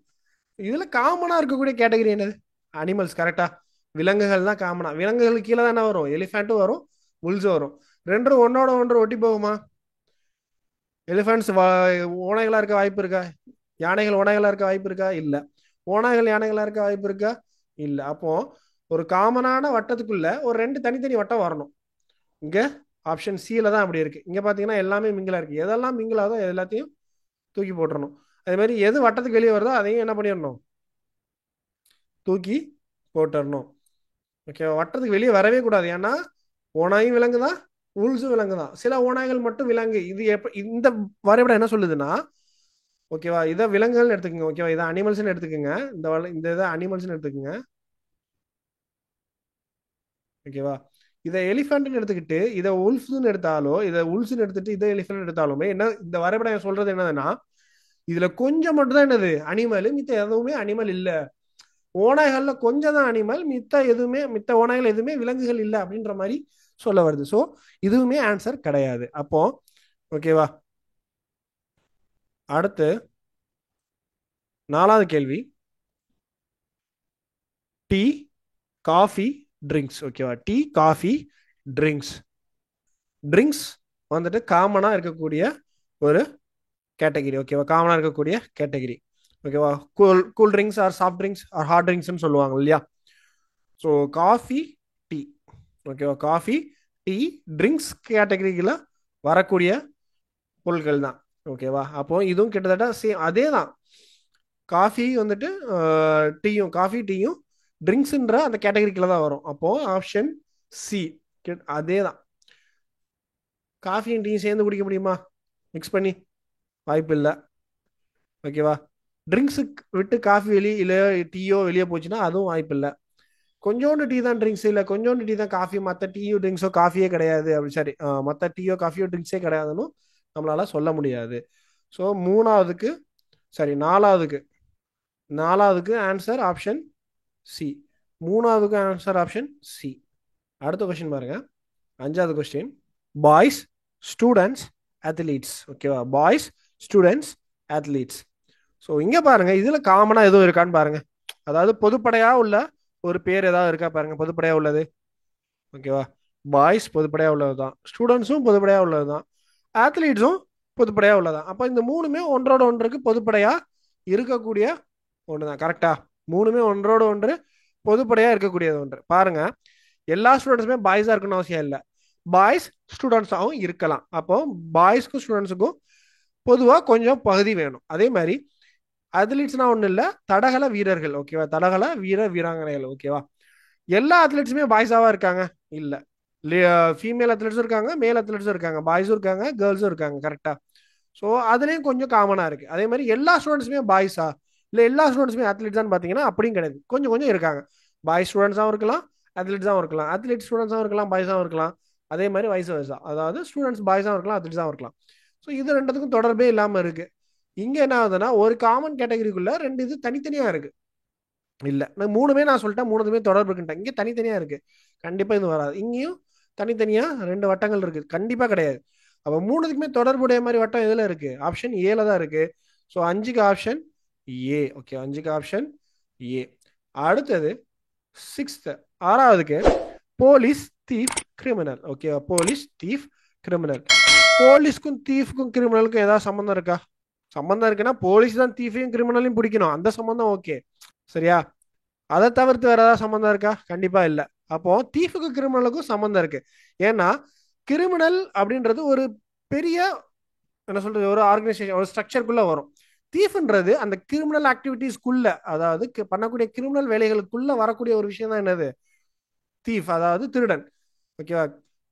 இதுல காமனா இருக்கக்கூடிய கேட்டகரி என்னது, அனிமல்ஸ். கரெக்டா? விலங்குகள் தான் காமனா. விலங்குகளுக்கு கீழே தானே வரும், எலிஃபண்ட்டும் வரும், புல்ஸும் வரும். ரெண்டும் ஒன்னோட ஒன்று ஒட்டி போகுமா? எலிஃபண்ட்ஸ் ஓநாய்களா இருக்க வாய்ப்பு இருக்கா? யானைகள் ஓநாய்களா இருக்க வாய்ப்பு இருக்கா? இல்ல. ஓநாய்கள் யானைகளா இருக்க வாய்ப்பு இருக்கா? இல்ல. அப்போ ஒரு காமனான வட்டத்துக்குள்ள ஒரு 2 தனித்தனி வட்டம் வரணும். இங்க ஆப்ஷன் சில தான் அப்படி இருக்கு. இங்க பாத்தீங்கன்னா எல்லாமே மிங்கிலா இருக்கு. எதெல்லாம் மிங்கிலாதோ எல்லாத்தையும் தூக்கி போட்டுறணும். அதே மாதிரி எது வட்டத்துக்கு வெளியே வருதோ அதையும் என்ன பண்ணிடணும், தூக்கி போட்டுடணும். ஓகே, வட்டத்துக்கு வெளியே வரவே கூடாது. ஏன்னா ஓநாயும் விலங்கு தான், உல்ஸும் விலங்கு தான். சில ஓநாய்கள் மட்டும் விலங்கு. இது இந்த வரைபடம் என்ன சொல்லுதுன்னா, ஓகேவா, இதை விலங்குகள் எடுத்துக்கோங்க. ஓகேவா, இதை அனிமல்ஸ் எடுத்துக்கோங்க. இந்த இதை அனிமல்ஸ் எடுத்துக்கோங்க. ஓகேவா? இதை எலிஃபென்ட்னு எடுத்துக்கிட்டு இதை உல்ஃப்னு எடுத்தாலோ, இதை உல்ஸ்னு எடுத்துட்டு இதை எலிஃபென்ட் எடுத்தாலுமே என்ன, இந்த வரைபடம் சொல்றது என்னதுன்னா, இதுல கொஞ்சம் மட்டும் தான் என்னது அனிமல், மித்த எதுவுமே அனிமல் இல்ல. ஓநாய்கள்ல கொஞ்சம் தான் அனிமல், மித்த ஓநாய்கள் எதுவுமே விலங்குகள் இல்லை அப்படின்ற மாதிரி சொல்ல வருது. ஸோ இதுவுமே ஆன்சர் கிடையாது. அப்போ ஓகேவா, அடுத்து 4வது கேள்வி, டீ, காஃபி, ட்ரிங்க்ஸ். ஓகேவா? Tea, coffee, drinks. ட்ரிங்க்ஸ் வந்துட்டு காமனா இருக்கக்கூடிய ஒரு கேட்டகிரி. ஓகேவா? காமனா இருக்கக்கூடிய கேட்டகிரி. ஓகேவா? Cool cool drinks or soft drinks or ஹார்ட் ட்ரிங்க்ஸ்னு சொல்லுவாங்க இல்லையா? So coffee, tea. ஓகேவா? காஃபி, டீ, ட்ரிங்க்ஸ் கேட்டகரியில் வரக்கூடிய பொருட்கள் தான். ஓகேவா? அப்போ இதுவும் கிட்டத்தட்ட சேம், அதே தான். காஃபி வந்துட்டு டீயும், காஃபி டீயும் ட்ரிங்க்ஸ்ன்ற அந்த கேட்டகரிக்குள்ள தான் வரும். அப்போ ஆப்ஷன் சி அதே தான். காஃபியும் டீயும் சேர்ந்து குடிக்க முடியுமா மிக்ஸ் பண்ணி? வாய்ப்பு இல்லை. ஓகேவா? ட்ரிங்க்ஸுக்கு விட்டு காஃபி வெளியே இல்லை டீயோ வெளியே போச்சுன்னா அதுவும் வாய்ப்பு இல்லை. கொஞ்சோண்டு டீ தான் ட்ரிங்க்ஸ், இல்லை கொஞ்சோண்டு டீ தான் காஃபி, மற்ற டீயோ ட்ரிங்க்ஸோ காஃபியே கிடையாது அப்படி, சரி, மற்ற டீயோ காஃபியோ ட்ரிங்க்ஸே கிடையாதுன்னு நம்மளால சொல்ல முடியாது. ஸோ 3வதுக்கு, சரி 4வதுக்கு ஆன்சர் ஆப்ஷன் சி. 3வதுக்கு ஆன்சர் ஆப்ஷன் சி. அடுத்த கொஸ்டின் பாருங்க, 5வது கொஸ்டின், பாய்ஸ், ஸ்டூடெண்ட்ஸ், அத்லீட்ஸ். ஓகேவா? Boys, students, athletes. ஸோ இங்க பாருங்க, இதுல காமனா எதுவும் இருக்கான்னு பாருங்க. அதாவது பொதுப்படையா உள்ள ஒரு பேர் ஏதாவது இருக்கா பாருங்க, பொதுப்படையா உள்ளது. ஓகேவா? பாய்ஸ் பொதுப்படையா உள்ளது தான், ஸ்டூடெண்ட்ஸும் பொதுப்படையா உள்ளது தான், அத்லீட்ஸும் பொதுப்படையா உள்ளதான். அப்ப இந்த 3மே ஒன்றோட ஒன்றுக்கு பொதுப்படையா இருக்கக்கூடிய ஒண்ணுதான். கரெக்டா? 3மே ஒன்றோட ஒன்று பொதுப்படையா இருக்கக்கூடியது ஒன்று. பாருங்க, எல்லா ஸ்டூடெண்ட்ஸுமே பாய்ஸா இருக்கணும்னு அவசியம் இல்லை, பாய்ஸ் ஸ்டூடெண்ட்ஸாகவும் இருக்கலாம். அப்போ பாய்ஸ்க்கும் ஸ்டூடெண்ட்ஸுக்கும் பொதுவாக கொஞ்சம் பகுதி வேணும். அதே மாதிரி அத்லீட்ஸ்னா ஒன்றும் இல்லை, தடகள வீரர்கள். ஓகேவா? தடகள வீராங்கனைகள். ஓகேவா? எல்லா அத்லீட்ஸுமே பாய்ஸாவா இருக்காங்க? இல்லை. ஃபீமேல் அத்லெட்ஸும் இருக்காங்க, மேல் அத்லெட்ஸும் இருக்காங்க, பாய்ஸும் இருக்காங்க, கேர்ள்ஸும் இருக்காங்க. கரெக்டா? ஸோ அதுலேயும் கொஞ்சம் காமனாக இருக்கு. அதே மாதிரி எல்லா ஸ்டூடெண்ட்ஸுமே பாய்ஸா, இல்லை எல்லா ஸ்டூடெண்ட்ஸுமே அத்லீட்ஸான்னு பார்த்தீங்கன்னா அப்படியும் கிடையாது. கொஞ்சம் கொஞ்சம் இருக்காங்க. பாய்ஸ் ஸ்டூடெண்ட்ஸாகவும் இருக்கலாம், அத்லீட்ஸாகவும் இருக்கலாம், அத்லீட் ஸ்டூடெண்ட்ஸாகவும் இருக்கலாம், பாய்ஸாகவும் இருக்கலாம். அதே மாதிரி வைஸ் வர்சா, அதாவது ஸ்டூடெண்ட்ஸ் பாய்ஸாகவும் இருக்கலாம், அத்லீட்ஸாகவும் இருக்கலாம். ஸோ இது ரெண்டுத்துக்கும் தொடர்பே இல்லாமல் இருக்கு. இங்கே என்ன ஆகுதுன்னா, ஒரு காமன் கேட்டகரிக்குள்ள 2 இது தனித்தனியாக இருக்கு. இல்லை, நான் 3மே நான் சொல்லிட்டேன், 3மே தொடர்பு இருக்குன்ட்டேன். இங்கே தனித்தனியாக இருக்கு, கண்டிப்பாக இது வராது. இங்கேயும் தனித்தனியாக 2 வட்டங்கள் இருக்கு, கண்டிப்பாக கிடையாது. அப்போ 3த்துக்குமே தொடர்புடைய மாதிரி வட்டம் எதில் இருக்கு? ஆப்ஷன் ஏல தான் இருக்கு. ஸோ 5க்கு ஆப்ஷன் ஏ. ஓகே, 5க்கு ஆப்ஷன் ஏ. அடுத்தது 6th, ஆறாவதுக்கு போலீஸ் தீஃப் கிரிமினல். ஓகேவா, போலீஸ் தீஃப் கிரிமினல். போலீஸ்க்கும் தீஃப்க்கும் கிரிமினலுக்கும் ஏதாவது சம்மந்தம் இருக்கா? சம்மந்தம் இருக்குன்னா போலீஸ் தான் தீஃபையும் கிரிமினலையும் பிடிக்கணும், அந்த சம்மந்தம் ஓகே. சரியா? அதை தவிர்த்து வேற ஏதாவது சம்மந்தம் இருக்கா? கண்டிப்பா இல்ல. அப்போ தீஃபுக்கும் கிரிமினலுக்கும் சம்மந்தம் இருக்கு. ஏன்னா கிரிமினல் அப்படின்றது ஒரு பெரிய, என்ன சொல்றது, ஒரு ஆர்கனைசேஷன், ஒரு ஸ்ட்ரக்சருக்குள்ள வரும். தீஃப்ன்றது அந்த கிரிமினல் ஆக்டிவிட்டீஸ்க்குள்ள, அதாவது பண்ணக்கூடிய கிரிமினல் வேலைகளுக்குள்ள வரக்கூடிய ஒரு விஷயம் தான் என்னது, தீஃப், அதாவது திருடன். ஓகேவா?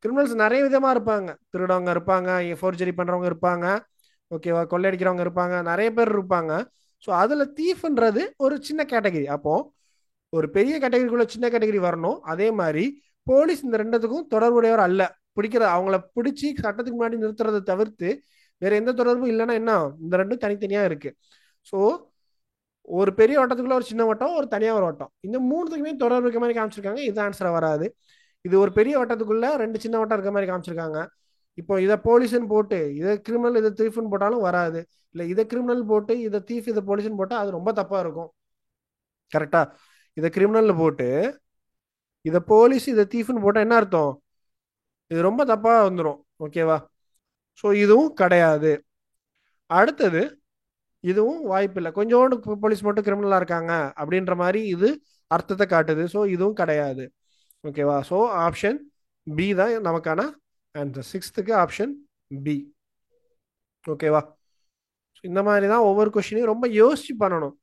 கிரிமினல்ஸ் நிறைய விதமா இருப்பாங்க. திருடவங்க இருப்பாங்க, ஃபோர்ஜரி பண்றவங்க இருப்பாங்க, ஓகேவா, கொள்ளையடிக்கிறவங்க இருப்பாங்க, நிறைய பேர் இருப்பாங்க. ஸோ அதுல தீஃப்ன்றது ஒரு சின்ன கேட்டகரி. அப்போ ஒரு பெரிய கேட்டகரிக்குள்ள சின்ன கேட்டகரி வரணும். அதே மாதிரி போலீஸ் இந்த ரெண்டுத்துக்கும் தொடர்புடையவர் அல்ல. பிடிக்கிற அவங்கள பிடிச்சி சட்டத்துக்கு முன்னாடி நிறுத்துறதை தவிர்த்து வேற எந்த தொடர்பும் இல்லைன்னா என்ன, இந்த ரெண்டும் தனித்தனியா இருக்கு. ஸோ ஒரு பெரிய வட்டத்துக்குள்ள ஒரு சின்ன வட்டம், ஒரு தனியா ஒரு வட்டம், இந்த மூணுத்துக்குமே தொடர்பு இருக்க மாதிரி காமிச்சிருக்காங்க. இது ஆன்சரா வராது. இது ஒரு பெரிய வட்டத்துக்குள்ள ரெண்டு சின்ன வட்டம் இருக்க மாதிரி காமிச்சிருக்காங்க. இப்போ இதை போலீஸ்னு போட்டு இதை கிரிமினல் இதை தீஃப்னு போட்டாலும் வராது. இல்லை இதை கிரிமினல் போட்டு இதை தீஃப் இதை போலீஸ்னு போட்டால் அது ரொம்ப தப்பா இருக்கும். கரெக்டா? இதை கிரிமினல் போட்டு இதை போலீஸ் இதை தீஃப்னு போட்டால் என்ன அர்த்தம்? இது ரொம்ப தப்பா வந்துடும். ஓகேவா? ஸோ இதுவும் கிடையாது. அடுத்தது, இதுவும் வாய்ப்பு இல்லை, கொஞ்சோண்டு போலீஸ் மட்டும் கிரிமினலா இருக்காங்க அப்படின்ற மாதிரி இது அர்த்தத்தை காட்டுது. ஸோ இதுவும் கிடையாது. ஓகேவா? ஸோ ஆப்ஷன் பி தான் நமக்கான ஆன்சர். சிக்ஸ்த்துக்கு option B. ஓகேவா? இந்த மாதிரி தான் ஒவ்வொரு கொஸ்டினையும் ரொம்ப யோசிச்சு பண்ணணும்.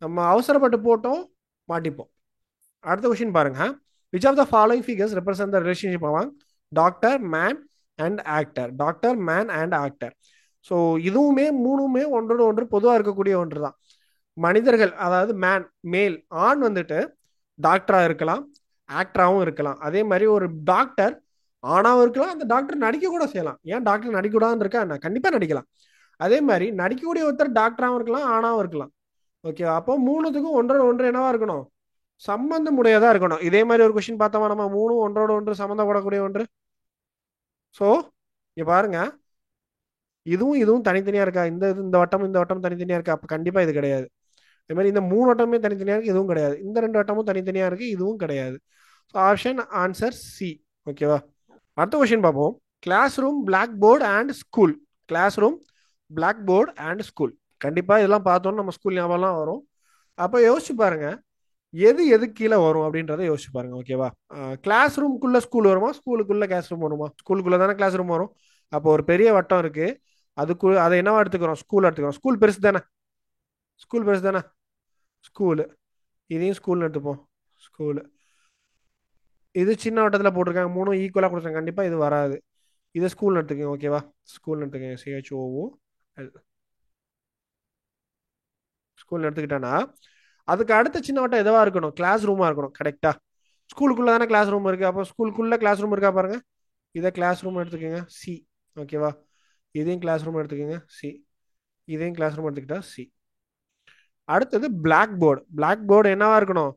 நம்ம அவசரப்பட்டு போட்டோம், மாட்டிப்போம். அடுத்த கொஸ்டின் பாருங்க. Which of the following figures represent the relationship among doctor, man and actor? Doctor, man and actor. So இதுவுமே மூணுமே ஒன்றோடு ஒன்று பொதுவாக இருக்கக்கூடிய ஒன்று தான். மனிதர்கள், அதாவது மேன், மேல், ஆண் வந்துட்டு டாக்டரா இருக்கலாம், ஆக்டராகவும் இருக்கலாம். அதே மாதிரி ஒரு டாக்டர் ஆணாவும் இருக்கலாம், அந்த டாக்டர் நடிக்க கூட செய்யலாம். ஏன் டாக்டர் நடிக்கூடாதுன்னு இருக்கா? நான் கண்டிப்பா நடிக்கலாம். அதே மாதிரி நடிக்கக்கூடிய ஒருத்தர் டாக்டராகவும் இருக்கலாம், ஆணாவும் இருக்கலாம். ஓகேவா? அப்போ மூணுத்துக்கும் ஒன்றோட ஒன்று என்னவா இருக்கணும், சம்பந்தம் உடையதா இருக்கணும். இதே மாதிரி ஒரு கொஸ்டின் பார்த்தோமா நம்ம, மூணும் ஒன்றோட ஒன்று சம்பந்தப்படக்கூடிய ஒன்று. ஸோ இங்க பாருங்க, இதுவும் இதுவும் தனித்தனியா இருக்கா? இந்த வட்டம் இந்த வட்டம் தனித்தனியா இருக்கா? அப்ப கண்டிப்பா இது கிடையாது. அதே மாதிரி இந்த மூணு வட்டமே தனித்தனியா இருக்கு, இதுவும் கிடையாது. இந்த ரெண்டு வட்டமும் தனித்தனியா இருக்கு, இதுவும் கிடையாது. Option answer C. ஓகேவா? அடுத்த கொஸ்டின் பார்ப்போம். Class room, black board and school. Class room, black board and school. கண்டிப்பா இதெல்லாம் பார்த்தோம்னா நம்ம ஸ்கூல் ஞாபகம்லாம் வரும். அப்ப யோசிச்சு பாருங்க, எது எது கீழே வரும் அப்படின்றத யோசிச்சு பாருங்க. ஓகேவா? கிளாஸ் ரூம்குள்ள ஸ்கூல் வருமா, ஸ்கூலுக்குள்ள கிளாஸ் ரூம் வருமா? ஸ்கூலுக்குள்ள தானே கிளாஸ் ரூம் வரும். அப்போ ஒரு பெரிய வட்டம் இருக்கு, அதுக்குள்ள அதை என்னவா எடுத்துக்கிறோம், ஸ்கூல் எடுத்துக்கிறோம். ஸ்கூல் பெருசு தானே, ஸ்கூல் பெருசு தானே, ஸ்கூலு. இதையும் ஸ்கூல்னு எடுத்துப்போம், ஸ்கூலு. இது சின்ன வட்டத்தில் போட்டிருக்காங்க, மூணும் ஈக்குவலாக கொடுத்துருக்காங்க, கண்டிப்பா இது வராது. இதை ஸ்கூல்னு எடுத்துக்கோங்க. ஓகேவா? ஸ்கூல்னு எடுத்துக்கோங்க, சிஹெச்ஓஓ ஸ்கூல்னு எடுத்துக்கிட்டேன்னா அதுக்கு அடுத்த சின்ன வட்டம் எதுவா இருக்கணும், கிளாஸ் ரூமா இருக்கணும். கரெக்டா? ஸ்கூலுக்குள்ள தானே கிளாஸ் ரூம் இருக்கு, அப்போ ஸ்கூலுக்குள்ள கிளாஸ் ரூம் இருக்கா பாருங்க. இதை கிளாஸ் ரூம் எடுத்துக்கோங்க, சி. ஓகேவா? இதையும் கிளாஸ் ரூம் எடுத்துக்கோங்க, சி. இதையும் கிளாஸ் ரூம் எடுத்துக்கிட்டா சி. அடுத்தது பிளாக் போர்டு. பிளாக் போர்டு என்னவா இருக்கணும்,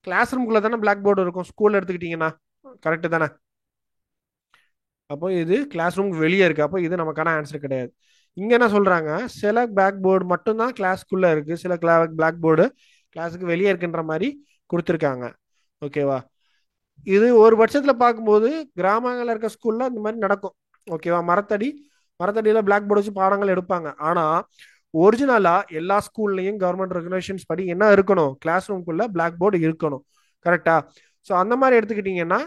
கிளாஸ் ரூம்குள்ள தானே பிளாக் போர்டு இருக்கும், ஸ்கூல்ல எடுத்துக்கிட்டீங்கன்னா. கரெக்ட் தானே? அப்போ இது கிளாஸ் ரூமுக்கு வெளியே இருக்கு, அப்போ இது நமக்கான ஆன்சர் கிடையாது. இங்க என்ன சொல்றாங்க, சில பிளாக் போர்டு மட்டும்தான் கிளாஸ்க்குள்ள இருக்கு, சில பிளாக் போர்டு கிளாஸுக்கு வெளியே இருக்குன்ற மாதிரி கொடுத்துருக்காங்க. ஓகேவா? இது ஒரு பட்சத்துல பார்க்கும்போது கிராமங்கள்ல இருக்க ஸ்கூல்ல இந்த மாதிரி நடக்கும். ஓகேவா? மரத்தடியில பிளாக் போர்டு வச்சு பாடங்கள் எடுப்பாங்க. ஆனா ஒரிஜினலா எல்லா ஸ்கூல்லையும் கவர்மெண்ட் ரெகுலேஷன்ஸ் படி என்ன இருக்கணும், கிளாஸ் ரூம்குள்ள பிளாக் போர்டு இருக்கணும். கரெக்டா? ஸோ அந்த மாதிரி எடுத்துக்கிட்டீங்கன்னா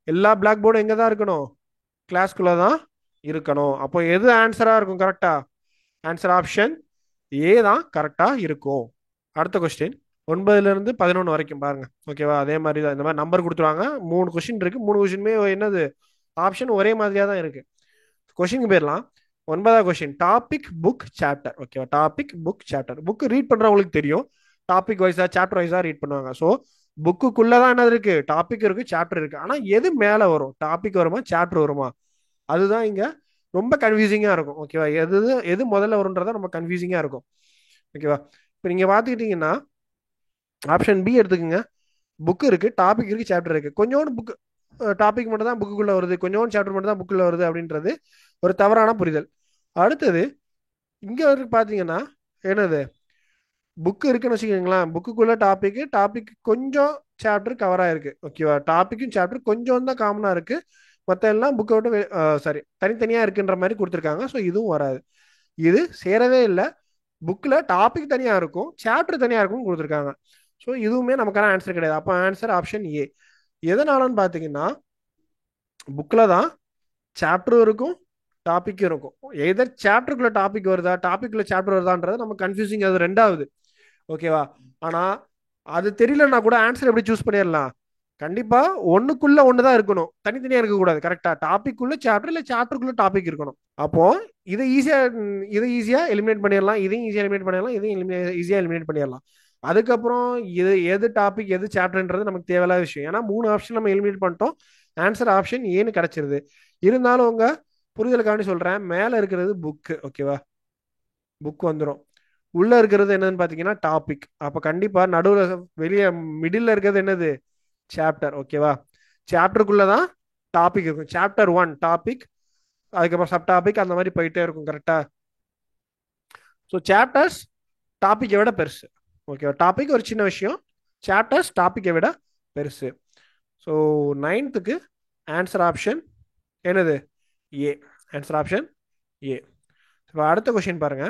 எல்லா பிளாக் போர்டும் எங்க தான் இருக்கணும், கிளாஸ்க்குள்ள தான் இருக்கணும். அப்போ எது ஆன்சரா இருக்கும், கரெக்டா? ஆன்சர் ஆப்ஷன் ஏ தான் கரெக்டா இருக்கும். அடுத்த கொஸ்டின், 9ல இருந்து 11 வரைக்கும் பாருங்க. ஓகேவா? அதே மாதிரி தான், இந்த மாதிரி நம்பர் கொடுத்துருவாங்க. 3 கொஸ்டின் இருக்கு, 3 கொஸ்டினுமே என்னது, ஆப்ஷன் ஒரே மாதிரியா தான் இருக்கு. கொஸ்டின் போயிடலாம். 9வது கொஸ்டின், டாபிக் புக் சாப்டர். ஓகேவா? Topic book chapter. Book read பண்றவங்களுக்கு தெரியும், டாபிக் வைஸா சாப்டர் வைஸா ரீட் பண்ணுவாங்க. ஸோ புக்குக்குள்ளதான் என்ன இருக்கு, டாபிக் இருக்கு, சாப்டர் இருக்கு. ஆனா எது மேல வரும், டாபிக் வருமா சாப்டர் வருமா, அதுதான் இங்க ரொம்ப கன்ஃபியூசிங்கா இருக்கும். ஓகேவா? எது எது முதல்ல வரும்ன்றதா ரொம்ப கன்ஃபியூசிங்கா இருக்கும். ஓகேவா? இப்போ நீங்க பாத்துக்கிட்டீங்கன்னா ஆப்ஷன் பி எடுத்துக்கோங்க. புக் இருக்கு, டாபிக் இருக்கு, சாப்டர் இருக்கு. கொஞ்சோண்டு புக், டாபிக் மட்டும் தான் புக்குள்ள வருது, கொஞ்சோண்டு சாப்டர் மட்டும் தான் புக்குள்ள வருது அப்படின்றது ஒரு தவறான புரிதல். அடுத்தது இங்க வரைக்கும் பாத்தீங்கன்னா என்னது, புக் இருக்குன்னு வச்சுக்கோங்களேன், புக்குக்குள்ள டாபிக், டாபிக் கொஞ்சம் சாப்டர் கவர் ஆயிருக்கு. ஓகேவா, டாபிக்கும் சாப்டர் கொஞ்சம் தான் காமனா இருக்கு. மற்ற எல்லாம் புக்கை விட்டு சாரி தனித்தனியா இருக்குன்ற மாதிரி கொடுத்துருக்காங்க. ஸோ இதுவும் வராது. இது சேரவே இல்லை. புக்கில் டாபிக் தனியா இருக்கும், சாப்டர் தனியா இருக்கும் கொடுத்துருக்காங்க. ஸோ இதுவுமே நமக்கான ஆன்சர் கிடையாது. அப்போ ஆன்சர் ஆப்ஷன் ஏ. எதனாலன்னு பார்த்தீங்கன்னா புக்கில் தான் சாப்டரும் இருக்கும், டாபிக்கும் இருக்கும். எதர் சாப்டருக்குள்ள டாபிக் வருதா, டாபிக்ல சாப்டர் வருதான்றது நம்ம கன்ஃபியூசிங், அது ரெண்டாவது. ஓகேவா. ஆனா அது தெரியலன்னா கூட ஆன்சர் எப்படி சூஸ் பண்ணிடலாம்? கண்டிப்பா ஒண்ணுக்குள்ள ஒண்ணுதான் இருக்கணும், தனித்தனியா இருக்கக்கூடாது. கரெக்டா, டாபிக்குள்ள சாப்டர் இல்ல சாப்டருக்குள்ள டாபிக் இருக்கணும். அப்போ இதை ஈஸியா இதை ஈஸியா எலிமினேட் பண்ணிடலாம், இதையும் ஈஸியா எலிமினேட் பண்ணிடலாம், இதையும் ஈஸியா எலிமினேட் பண்ணிடலாம். அதுக்கப்புறம் இது எது டாபிக் எது சாப்டர்ன்றது நமக்கு தேவையில்லாத விஷயம். ஏன்னா 3 ஆப்ஷன் நம்ம எலிமினேட் பண்ணிட்டோம். ஆன்சர் ஆப்ஷன் ஏன்னு கிடைச்சிருது. இருந்தாலும் உங்க புரிதலுக்காண்டி சொல்றேன், மேல இருக்கிறது புக். ஓகேவா, புக் வந்துடும். உள்ள இருக்கிறது என்னன்னு பாத்தீங்கன்னா டாபிக். அப்ப கண்டிப்பா நடுவில் வெளியே மிடில் இருக்கிறது என்னது? சாப்டர். ஓகேவா, சாப்டருக்குள்ளதான் டாபிக் இருக்கும். சாப்டர் 1 டாபிக், அதுக்கப்புறம் சப் டாபிக், அந்த மாதிரி போயிட்டே இருக்கும். கரெக்டா. ஸோ சாப்டர்ஸ் டாபிக்கை விட பெருசு. ஓகேவா, டாபிக் ஒரு சின்ன விஷயம், சாப்டர்ஸ் டாபிக்கை விட பெருசு. ஸோ 9th ஆன்சர் ஆப்ஷன் என்னது? ஏ. Answer option A. இப்போ அடுத்த கொஸ்டின் பாருங்க.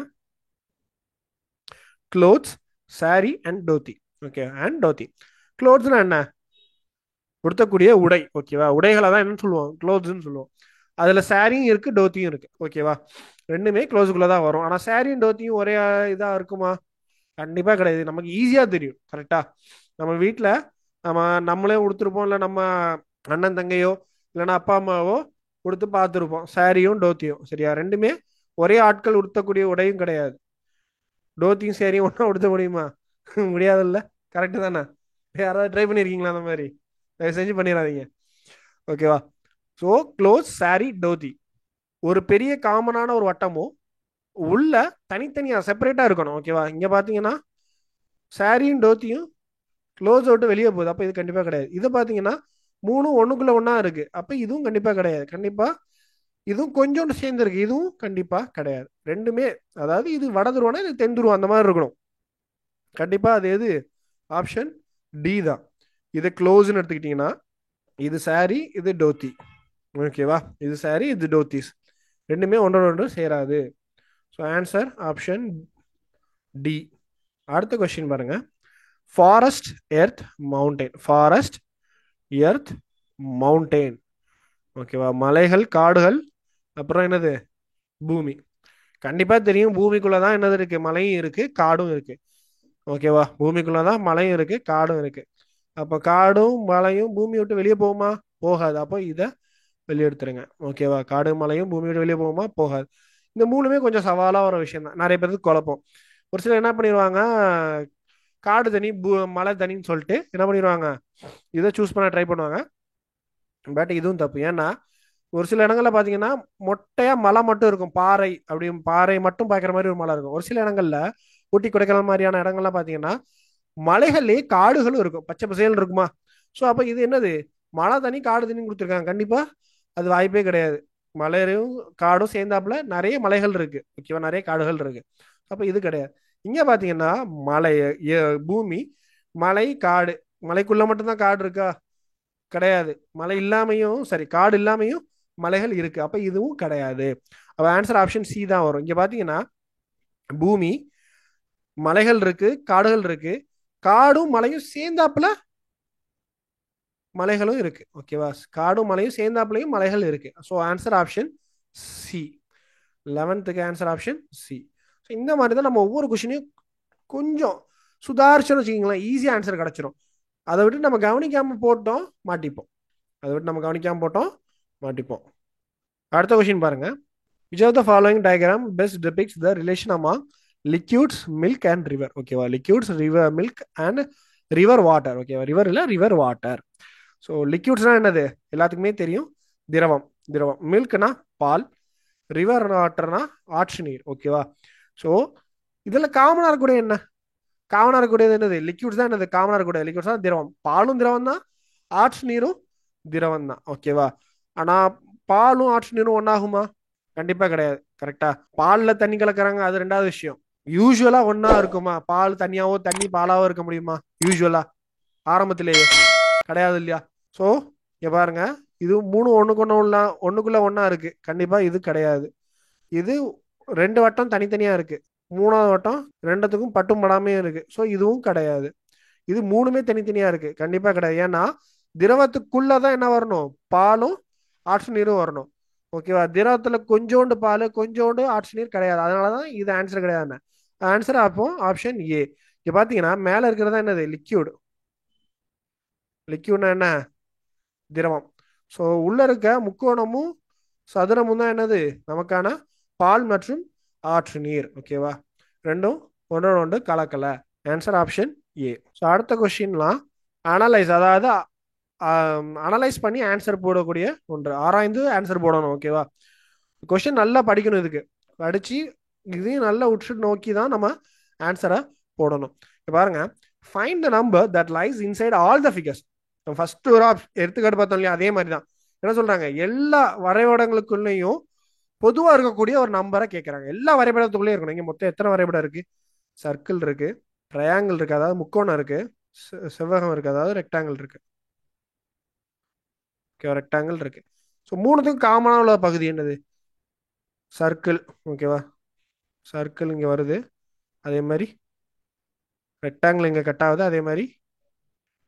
Clothes, sari and dhoti. Okay, and dhoti. க்ளோத்ஸ்னா என்ன? உடுத்தக்கூடிய உடை. ஓகேவா, உடைகளை தான் என்னன்னு சொல்லுவோம்? க்ளோத்ஸ்ன்னு சொல்லுவோம். அதுல சாரியும் இருக்கு, டோத்தியும் இருக்கு. ஓகேவா, ரெண்டுமே க்ளோஸுக்குள்ள தான் வரும். ஆனா சாரியும் டோத்தியும் ஒரே இதா இருக்குமா? கண்டிப்பா கிடையாது. நமக்கு ஈஸியா தெரியும். கரெக்டா, நம்ம வீட்டில் நம்ம நம்மளே உடுத்திருப்போம், இல்லை நம்ம அண்ணன் தங்கையோ இல்லைன்னா அப்பா அம்மாவோ கொடுத்து பார்த்துருப்போம், சாரியும் டோத்தியும். சரியா, ரெண்டுமே ஒரே ஆட்கள் உடுத்தக்கூடிய உடையும் கிடையாது. டோத்தியும் சாரியும் ஒன்றா உடுத்த முடியுமா? முடியாதுல்ல. கரெக்டு தானே? யாராவது ட்ரை பண்ணியிருக்கீங்களா அந்த மாதிரி? தயவு செஞ்சு பண்ணிடாதீங்க. ஓகேவா. ஸோ க்ளோஸ், சாரி, டோத்தி ஒரு பெரிய காமனான ஒரு வட்டமும் உள்ள தனித்தனியா செப்பரேட்டா இருக்கணும். ஓகேவா, இங்க பாத்தீங்கன்னா சாரியும் டோத்தியும் க்ளோஸ் விட்டு வெளியே போகுது. அப்ப இது கண்டிப்பா கிடையாது. இது பாத்தீங்கன்னா மூணும் ஒண்ணுக்குள்ள ஒண்ணா இருக்கு. அப்ப இதுவும் கண்டிப்பா கிடையாது. கண்டிப்பா இதுவும் கொஞ்சோண்டு சேர்ந்து இருக்கு, இதுவும் கண்டிப்பா கிடையாது. ரெண்டுமே, அதாவது இது வட துருவம்னா இது தென் துருவம், அந்த மாதிரி இருக்கணும். கண்டிப்பா அது எது? ஆப்ஷன் டி தான். இது க்ளோஸ்ன்னு எடுத்துக்கிட்டீங்கன்னா இது சாரி, இது டோத்தி. ஓகேவா, இது சாரி, இது டோத்திஸ். ரெண்டுமே ஒன்றோட ஒன்று சேராது. So answer option D. அடுத்த கொஸ்டின் பாருங்க. Forest, earth, mountain. Forest, earth, mountain. ஓகேவா, மலைகள், காடுகள், அப்புறம் என்னது? பூமி. கண்டிப்பா தெரியும், பூமிக்குள்ளதான் என்னது இருக்கு? மலையும் இருக்கு, காடும் இருக்கு. ஓகேவா, பூமிக்குள்ளதான் மலையும் இருக்கு, காடும் இருக்கு. அப்ப காடும் மலையும் பூமி விட்டு வெளியே போகுமா? போகாது. அப்போ இதை வெளியே எடுத்துருங்க. ஓகேவா, காடு மலையும் பூமி விட்டு வெளியே போகுமா? போகாது. இந்த மூணுமே கொஞ்சம் சவாலா ஒரு விஷயம் தான், நிறைய பேருக்கு குழப்பம். ஒரு சிலர் என்ன பண்ணிடுவாங்க, காடு தனி மலை தனின்னு சொல்லிட்டு என்ன பண்ணிடுவாங்க, இதை சூஸ் பண்ண ட்ரை பண்ணுவாங்க. பட் இதுவும் தப்பு. ஏன்னா ஒரு சில இடங்கள்ல பாத்தீங்கன்னா மொட்டையா மலை மட்டும் இருக்கும், பாறை, அப்படி பாறை மட்டும் பாக்குற மாதிரி ஒரு மலை இருக்கும். ஒரு சில இடங்கள்ல ஊட்டி கொடைக்கானல் மாதிரியான இடங்கள்லாம் பாத்தீங்கன்னா மலைகள்லயே காடுகளும் இருக்கும், பச்சை பசேல்னு இருக்குமா. ஸோ அப்ப இது என்னது? மலை தனி காடு தனி கொடுத்துருக்காங்க. கண்டிப்பா அது வாய்ப்பே கிடையாது. மலையும் காடும் சேர்ந்தாப்புல நிறைய மலைகள் இருக்கு. ஓகேவா, நிறைய காடுகள் இருக்கு. அப்ப இது கிடையாது. இங்க பாத்தீங்கன்னா மலை, பூமி, மலை, காடு. மலைக்குள்ள மட்டும்தான் காடு இருக்கா? கிடையாது. மலை இல்லாமையும் சரி, காடு இல்லாமையும் மலைகள் இருக்கு. அப்ப இதுவும் கிடையாது. அப்ப ஆன்சர் ஆப்ஷன் சி தான் வரும். இங்க பாத்தீங்கன்னா பூமி, மலைகள் இருக்கு, காடுகள் இருக்கு, காடும் மலையும் சேர்ந்தாப்புல மலைகளும் இருக்கு. ஓகேவா, காடும் மலையும் சேர்ந்தாப்புலையும் மலைகள் இருக்கு. So answer option C. 11th answer option C. இந்த மாதிரி தான் நம்ம ஒவ்வொரு கொஸ்டினையும் கொஞ்சம் சுதாரிச்சோன்னு வச்சுக்கிங்களேன், ஈஸியாக ஆன்சர் கிடைச்சிரும். அதை விட்டு நம்ம கவனிக்காம போட்டோம் மாட்டிப்போம். அதை விட்டு நம்ம கவனிக்காம போட்டோம் மாட்டிப்போம். அடுத்த கொஸ்டின் பாருங்க. Which of the following diagram best depicts the relation among liquids, milk and river. ஓகேவா, liquids, river, milk and river water. ஓகேவா, ரிவர் இல்ல, ரிவர் வாட்டர். ஸோ லிக்யூட்ஸ்னா என்னது? எல்லாத்துக்குமே தெரியும், திரவம். திரவம். மில்க்னா பால், ரிவர் வாட்டர்னா ஆற்று நீர். ஓகேவா. ஸோ இதில் காமனாக இருக்கக்கூடிய என்ன? காமனாக இருக்கக்கூடியது என்னது? லிக்யூட்ஸ் தான். என்னது காமனாக இருக்கக்கூடிய லிக்யூட்ஸ் தான்? திரவம். பாலும் திரவம் தான், ஆற்று நீரும் திரவம் தான். ஓகேவா. ஆனால் பாலும் ஆற்று நீரும் ஒன்றாகுமா? கண்டிப்பா கிடையாது. கரெக்டா. பால்ல தண்ணி கலக்குறாங்க, அது ரெண்டாவது விஷயம். யூஸ்வலா ஒன்னா இருக்குமா? பால் தனியாவோ தண்ணி பாலாவோ இருக்க முடியுமா? யூஸ்வலா ஆரம்பத்திலேயே கிடையாது இல்லையா? ஸோ இங்க பாருங்க, இது மூணு ஒண்ணுக்குள்ள ஒண்ணா இருக்கு, கண்டிப்பா இது கிடையாது. இது ரெண்டு வட்டம் தனித்தனியா இருக்கு, மூணாவது வட்டம் ரெண்டுத்துக்கும் பட்டும் படாமே இருக்கு, ஸோ இதுவும் கிடையாது. இது மூணுமே தனித்தனியா இருக்கு, கண்டிப்பா கிடையாது. ஏன்னா திரவத்துக்குள்ளதான் என்ன வரணும், பாலும் ஆற்று நீரும் வரணும். ஓகேவா? திரவத்துல கொஞ்சோண்டு பால் கொஞ்சோண்டு ஆற்று நீர் கிடையாது, அதனாலதான் இது ஆன்சர் கிடையாது. ஆன்சர் அப்போ ஆப்ஷன் ஏ. இங்க பாத்தீங்கன்னா மேல இருக்கிறதா என்னது, லிக்யூட். லிக்யூட்னா என்ன, திரவம். ஸோ உள்ள இருக்க முக்கோணமும் சதுரமும் தான் என்னது, நமக்கான பால் மற்றும் ஆற்று நீர். ஓகேவா? ரெண்டும் ஒன்றோட ஒன்று கலக்கல. Answer option A. ஸோ அடுத்த கொஸ்டின்லாம் அனலைஸ், அதாவது அனலைஸ் பண்ணி ஆன்சர் போடக்கூடிய ஒன்று, ஆராய்ந்து ஆன்சர் போடணும். ஓகேவா? கொஸ்டின் நல்லா படிக்கணும், இதுக்கு படிச்சு இதையும் நல்லா உற்று நோக்கி தான் நம்ம ஆன்சரை போடணும். இப்போ பாருங்க, find the number that lies inside all the figures. First ஒரு எடுத்துக்காட்டு பார்த்தோம் இல்லையா, அதே மாதிரி தான் என்ன சொல்றாங்க, எல்லா வரைபடங்களுக்குள்ளேயும் பொதுவாக இருக்கக்கூடிய ஒரு நம்பரை கேட்குறாங்க. எல்லா வரைபடத்துக்குள்ளேயும் இருக்கணும். இங்கே மொத்தம் எத்தனை வரைபடம் இருக்கு, சர்க்கிள் இருக்கு, ட்ரையாங்கிள் இருக்கு அதாவது முக்கோணம் இருக்கு, செவ்வகம் இருக்கு அதாவது ரெக்டாங்கிள் இருக்கு. ஓகே, ரெக்டாங்கிள் இருக்கு. ஸோ மூணுத்துக்கும் காமனாக உள்ள பகுதி என்னது, சர்க்கிள். ஓகேவா? சர்க்கிள் இங்கே வருது, அதே மாதிரி ரெக்டாங்கிள் இங்கே கட் ஆகுது, அதே மாதிரி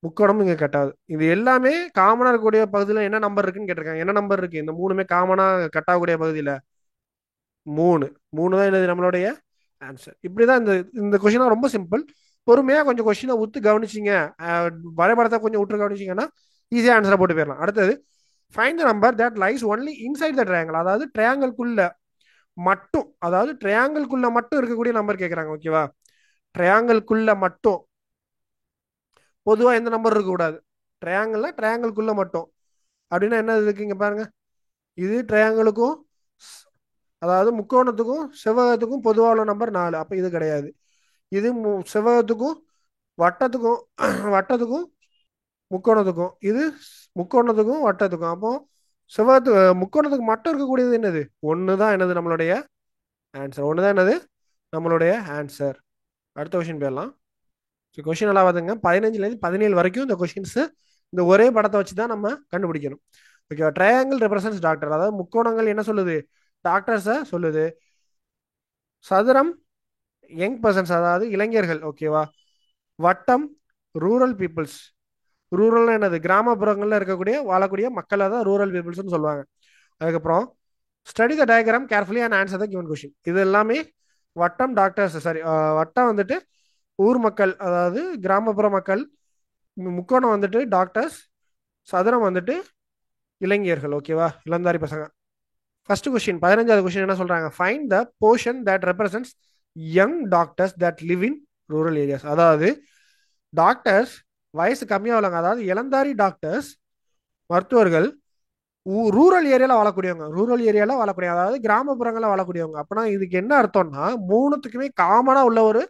முக்கோணமும் இங்கே கட் ஆகுது. இது எல்லாமே காமனாக இருக்கக்கூடிய பகுதியில் என்ன நம்பர் இருக்குன்னு கேட்டிருக்காங்க. என்ன நம்பர் இருக்கு இந்த மூணுமே காமனாக கட் ஆகக்கூடிய பகுதியில்? மூணு. மூணு தான் என்னது நம்மளுடைய ஆன்சர். இப்படிதான் இந்த இந்த கொஸ்டின் ரொம்ப சிம்பிள். பொறுமையாக கொஞ்சம் கொஸ்டினை உத்து கவனிச்சிங்க, வரைபடத்தை கொஞ்சம் உற்று கவனிச்சிங்கன்னா ஈஸியாக ஆன்சரை போட்டு போயிடலாம். அடுத்தது, find the number that lies only inside the triangle. அதாவது ட்ரையாங்கிள்குள்ள மட்டும், அதாவது ட்ரையாங்கிள்குள்ள மட்டும் இருக்கக்கூடிய நம்பர் கேட்குறாங்க. ஓகேவா? ட்ரையாங்கிள்குள்ள மட்டும், பொதுவாக எந்த நம்பர் இருக்கக்கூடாது. ட்ரையாங்கிள்னா ட்ரையாங்கிள்குள்ள மட்டும் அப்படின்னா என்ன இருக்கு இங்க பாருங்க, இது ட்ரையாங்கிளுக்கும் அதாவது முக்கோணத்துக்கும் செவ்வகத்துக்கும் பொதுவாக உள்ள நம்பர் 4, அப்போ இது கிடையாது. இது செவ்வகத்துக்கும் வட்டத்துக்கும் வட்டத்துக்கும் முக்கோணத்துக்கும், இது முக்கோணத்துக்கும் வட்டத்துக்கும், அப்போ செவ்வகத்து முக்கோணத்துக்கு மட்டும் இருக்கக்கூடியது என்னது, ஒன்று தான் என்னது நம்மளுடைய ஆன்சர். ஒன்று தான் என்னது நம்மளுடைய ஆன்சர். அடுத்த கொஸ்டின் போயிடலாம். ஸோ கொஸ்டின் நல்லா பார்த்துங்க, 15லேருந்து 17 வரைக்கும் இந்த கொஸ்டின்ஸ் இந்த ஒரே படத்தை வச்சு தான் நம்ம கண்டுபிடிக்கணும். ஓகேவா? ட்ரையாங்கிள் ரெப்ரசன்ஸ் டாக்டர், அதாவது முக்கோணங்கள் என்ன சொல்லுது, டாக்டர்ஸை சொல்லுது. சதுரம் யங் பர்சன்ஸ், அதாவது இளைஞர்கள். ஓகேவா? வட்டம் ரூரல் பீப்புள்ஸ். ரூரல்னா என்னது, கிராமப்புறங்களில் இருக்கக்கூடிய வாழக்கூடிய மக்களை தான் ரூரல் பீப்புள்ஸ்னு சொல்லுவாங்க. அதுக்கப்புறம் study the diagram carefully and answer the given question. இது எல்லாமே வட்டம் டாக்டர்ஸ், சாரி, வட்டம் வந்துட்டு ஊர் மக்கள், அதாவது கிராமப்புற மக்கள். முக்கோணம் வந்துட்டு டாக்டர்ஸ், சதுரம் வந்துட்டு இளைஞர்கள். ஓகேவா? இளந்தாரி பசங்க. ஃபர்ஸ்ட் கொஸ்டின் 15வது கொஸ்டின் என்ன சொல்றாங்க, find the portion that represents young doctors that live in rural areas. அதாவது டாக்டர்ஸ் வயசு கம்மியாக உள்ளவங்க, அதாவது இளந்தாரி டாக்டர்ஸ், மருத்துவர்கள் ரூரல் ஏரியாவில் வாழக்கூடியவங்க. ரூரல் ஏரியாவில் வாழக்கூடிய, அதாவது கிராமப்புறங்களில் வாழக்கூடியவங்க. அப்படின்னா இதுக்கு என்ன அர்த்தம்னா, மூணுத்துக்குமே காமனாக உள்ள ஒரு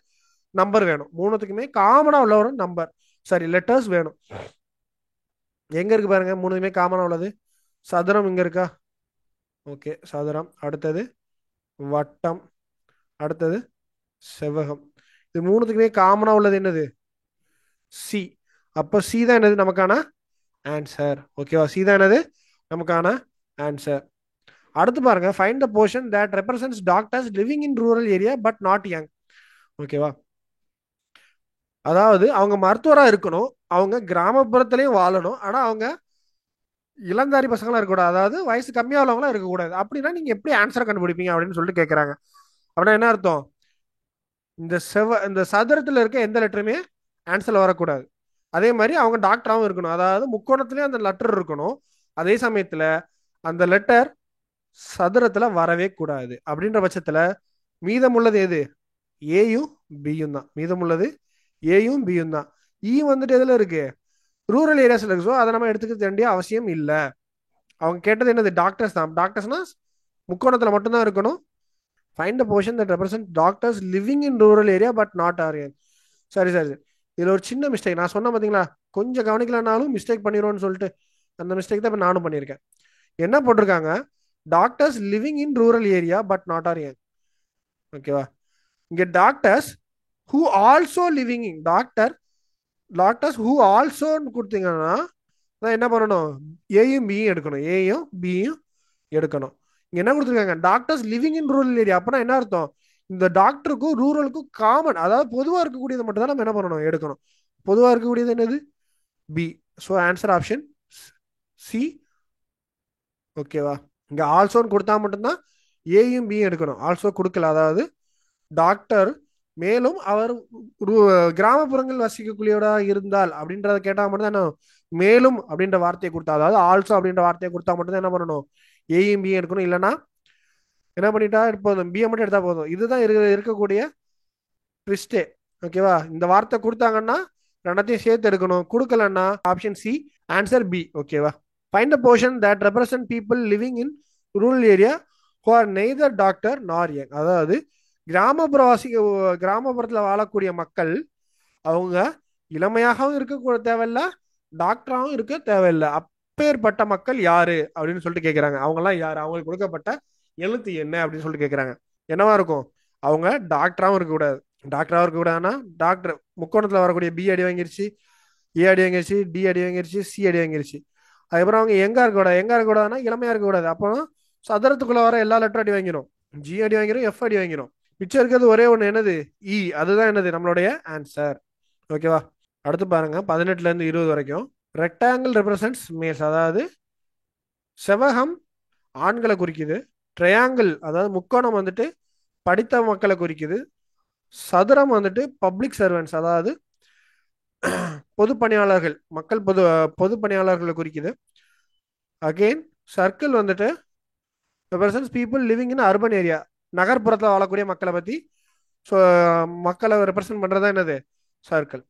நம்பர் வேணும். மூணுத்துக்குமே காமனாக உள்ள ஒரு நம்பர், சரி, லெட்டர்ஸ் வேணும். எங்க இருக்கு பாருங்க, மூணுமே காமனாக உள்ளது. சதுரம் இங்க இருக்கா? ஓகே, சதுரம். அடுத்தது வட்டம், அடுத்தது செவ்வகம். இது மூணுத்துக்குமே காமனாக உள்ளது என்னது, சி. அப்போ சி தான் என்னது நமக்கான ஆன்சர். ஓகேவா? சி தான் என்னது நமக்கான ஆன்சர். அடுத்து பாருங்க, find the portion that represents doctors living in rural area but not young. ஓகேவா? அதாவது அவங்க மருத்துவராக இருக்கணும், அவங்க கிராமப்புறத்திலையும் வாழணும், ஆனால் அவங்க இளந்தாரி பசங்களாம் இருக்கக்கூடாது, அதாவது வயசு கம்மியாக உள்ளவங்களாம் இருக்கக்கூடாது. அப்படின்னா நீங்க எப்படி ஆன்சர் கண்டுபிடிப்பீங்க அப்படின்னு சொல்லிட்டு கேட்குறாங்க. அப்படின்னா என்ன அர்த்தம், இந்த சதுரத்தில் இருக்க எந்த லெட்டருமே ஆன்சர்ல வரக்கூடாது. அதே மாதிரி அவங்க டாக்டராகவும் இருக்கணும், அதாவது முக்கோணத்துலேயும் அந்த லெட்டர் இருக்கணும். அதே சமயத்தில் அந்த லெட்டர் சதுரத்துல வரவே கூடாது. அப்படின்ற பட்சத்துல மீதமுள்ளது எது, ஏயும் பியும் தான். மீதமுள்ளது ஏயும் பியும் தான். இ வந்துட்டு எதுல இருக்கு, ரூரல் ஏரியாஸ்ல இருக்கு. ஸோ அதை நம்ம எடுத்துக்க வேண்டிய அவசியம் இல்லை. அவங்க கேட்டது என்னது, டாக்டர்ஸ் தான். டாக்டர்ஸ்னா முக்கோணத்துல மட்டும்தான் இருக்கணும். Find the portion that represent doctors living in rural area but not Aryan. சரி சரி, இதுல ஒரு சின்ன மிஸ்டேக் நான் சொன்ன பாத்தீங்களா, கொஞ்சம் கவனிக்கலனாலும் மிஸ்டேக் பண்ணிடுவோம்னு சொல்லிட்டு அந்த மிஸ்டேக் தான் இப்ப நானும் பண்ணியிருக்கேன். என்ன போட்டிருக்காங்க, doctors living in rural area but not are young. ஓகேவா? இங்க doctors who also living in, doctor doctors who ஆல்சோன்னு கொடுத்தீங்கன்னா நான் என்ன பண்ணணும், ஏயும் பியும் எடுக்கணும், ஏயும் பியும் எடுக்கணும். இங்க என்ன கொடுத்துருக்காங்க, doctors living in rural area. அப்படின்னா என்ன அர்த்தம், இந்த டாக்டருக்கும் ரூரலுக்கும் காமன், அதாவது பொதுவாக இருக்கக்கூடியது மட்டும் தான் நம்ம என்ன பண்ணணும், எடுக்கணும். பொதுவாக இருக்கக்கூடியது என்னது, B. So answer option C. ஓகேவா, இங்க ஆல்சோன்னு கொடுத்தா மட்டும்தான் ஏயும் பியும் எடுக்கணும். ஆல்சோ கொடுக்கல, அதாவது டாக்டர் மேலும் அவர் கிராமப்புறங்கள் வசிக்கக்கூடியவரா இருந்தால் அப்படின்றத கேட்டா மட்டும் தான் என்ன, மேலும் அப்படின்ற வார்த்தையை கொடுத்தா, அதாவது ஆல்சோ அப்படின்ற வார்த்தையை கொடுத்தா மட்டும் தான் என்ன பண்ணணும், ஏயும் பியும் எடுக்கணும். இல்லைன்னா என்ன பண்ணிட்டா போதும், பிஏ மட்டும் எடுத்தா போதும். இதுதான் இருக்கக்கூடிய ட்விஸ்டே. ஓகேவா, இந்த வார்த்தை கொடுத்தாங்கன்னா ரெண்டத்தையும் சேர்த்து எடுக்கணும், கொடுக்கலன்னா ஆப்ஷன் சி, ஆன்சர் பி. ஓகேவா, find the portion that represent people living in rural area who are neither doctor நார் யங். அதாவது கிராமப்புறவாசி, கிராமப்புறத்தில் வாழக்கூடிய மக்கள், அவங்க இளமையாகவும் இருக்க தேவையில்ல, டாக்டராகவும் இருக்க தேவையில்லை, அப்பேற்பட்ட மக்கள் யாரு அப்படின்னு சொல்லிட்டு கேட்குறாங்க. அவங்கெல்லாம் யாரு, அவங்களுக்கு கொடுக்கப்பட்ட எழுத்து என்ன அப்படின்னு சொல்லிட்டு கேட்குறாங்க. என்னவா இருக்கும், அவங்க டாக்டராகவும் இருக்கக்கூடாது. டாக்டராகவும் இருக்கக்கூடாதுன்னா டாக்டர் முக்கோணத்தில் வரக்கூடிய பி அடி வாங்கிருச்சு, ஏ அடி வாங்கிருச்சு, டி அடி வாங்கிருச்சு, சி அடி வாங்கிருச்சு. அதுக்கப்புறம் அவங்க எங்க இருக்கக்கூடாது, எங்க இருக்கக்கூடாதுன்னா இளமையா இருக்கக்கூடாது. அப்போ சதுரத்துக்குள்ள வர எல்லா லெட்டர் அடி வாங்கிடும், ஜி அடி வாங்கிடும், எஃப் அடி வாங்கிடும். மிச்சம் இருக்கிறது ஒரே ஒன்று, என்னது, இ. அதுதான் என்னது, நம்மளுடைய ஆன்சர். ஓகேவா, அடுத்து பாருங்க 18ல இருந்து 20 வரைக்கும். ரெக்டாங்கிள் ரெப்ரசன்ட்ஸ் மேல்ஸ், அதாவது செவகம் ஆண்களை குறிக்குது. ட்ரையாங்கிள், அதாவது முக்கோணம் வந்துட்டு படித்த மக்களை குறிக்குது. சதுரம் வந்துட்டு பப்ளிக் சர்வன்ஸ், அதாவது பொது பணியாளர்கள், மக்கள் பொது பணியாளர்களை குறிக்குது. அகெயின் சர்க்கிள் வந்துட்டு represents people living in urban area, நகர்ப்புறத்தில் வாழக்கூடிய மக்களை பற்றி. ஸோ மக்களை ரெப்ரசன்ட் பண்ணுறது தான் என்னது, சர்க்கிள்.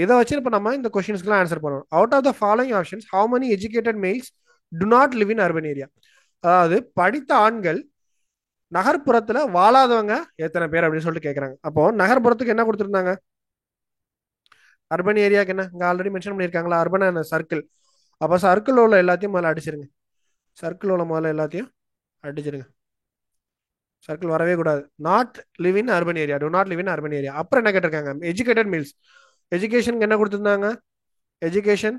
இதை வச்சு இப்போ நம்ம இந்த கொஸ்டின்ஸ்க்குலாம் ஆன்சர் பண்ணணும். Out of the following options how many educated males do not live in urban area. அதாவது படித்த ஆண்கள் நகர்ப்புறத்தில் வாழாதவங்க எத்தனை பேர் அப்படின்னு சொல்லிட்டு கேட்குறாங்க. அப்போ நகர்ப்புறத்துக்கு என்ன கொடுத்துருந்தாங்க, அர்பன் ஏரியாவுக்கு என்ன இங்கே ஆல்ரெடி மென்ஷன் பண்ணியிருக்காங்களா, அர்பன் சர்க்கிள். அப்போ சர்க்கிள் உள்ள எல்லாத்தையும் முதல்ல அடிச்சிருங்க, சர்க்கிள் உள்ள முதல்ல எல்லாத்தையும் அடிச்சிருங்க. சர்க்கிள் வரவே கூடாது. Not live in urban area, to not live in urban area. அப்புறம் என்ன கேட்டிருக்காங்க, எஜுகேட்டட் மீல்ஸ். எஜுகேஷனுக்கு என்ன கொடுத்துருந்தாங்க, எஜுகேஷன்,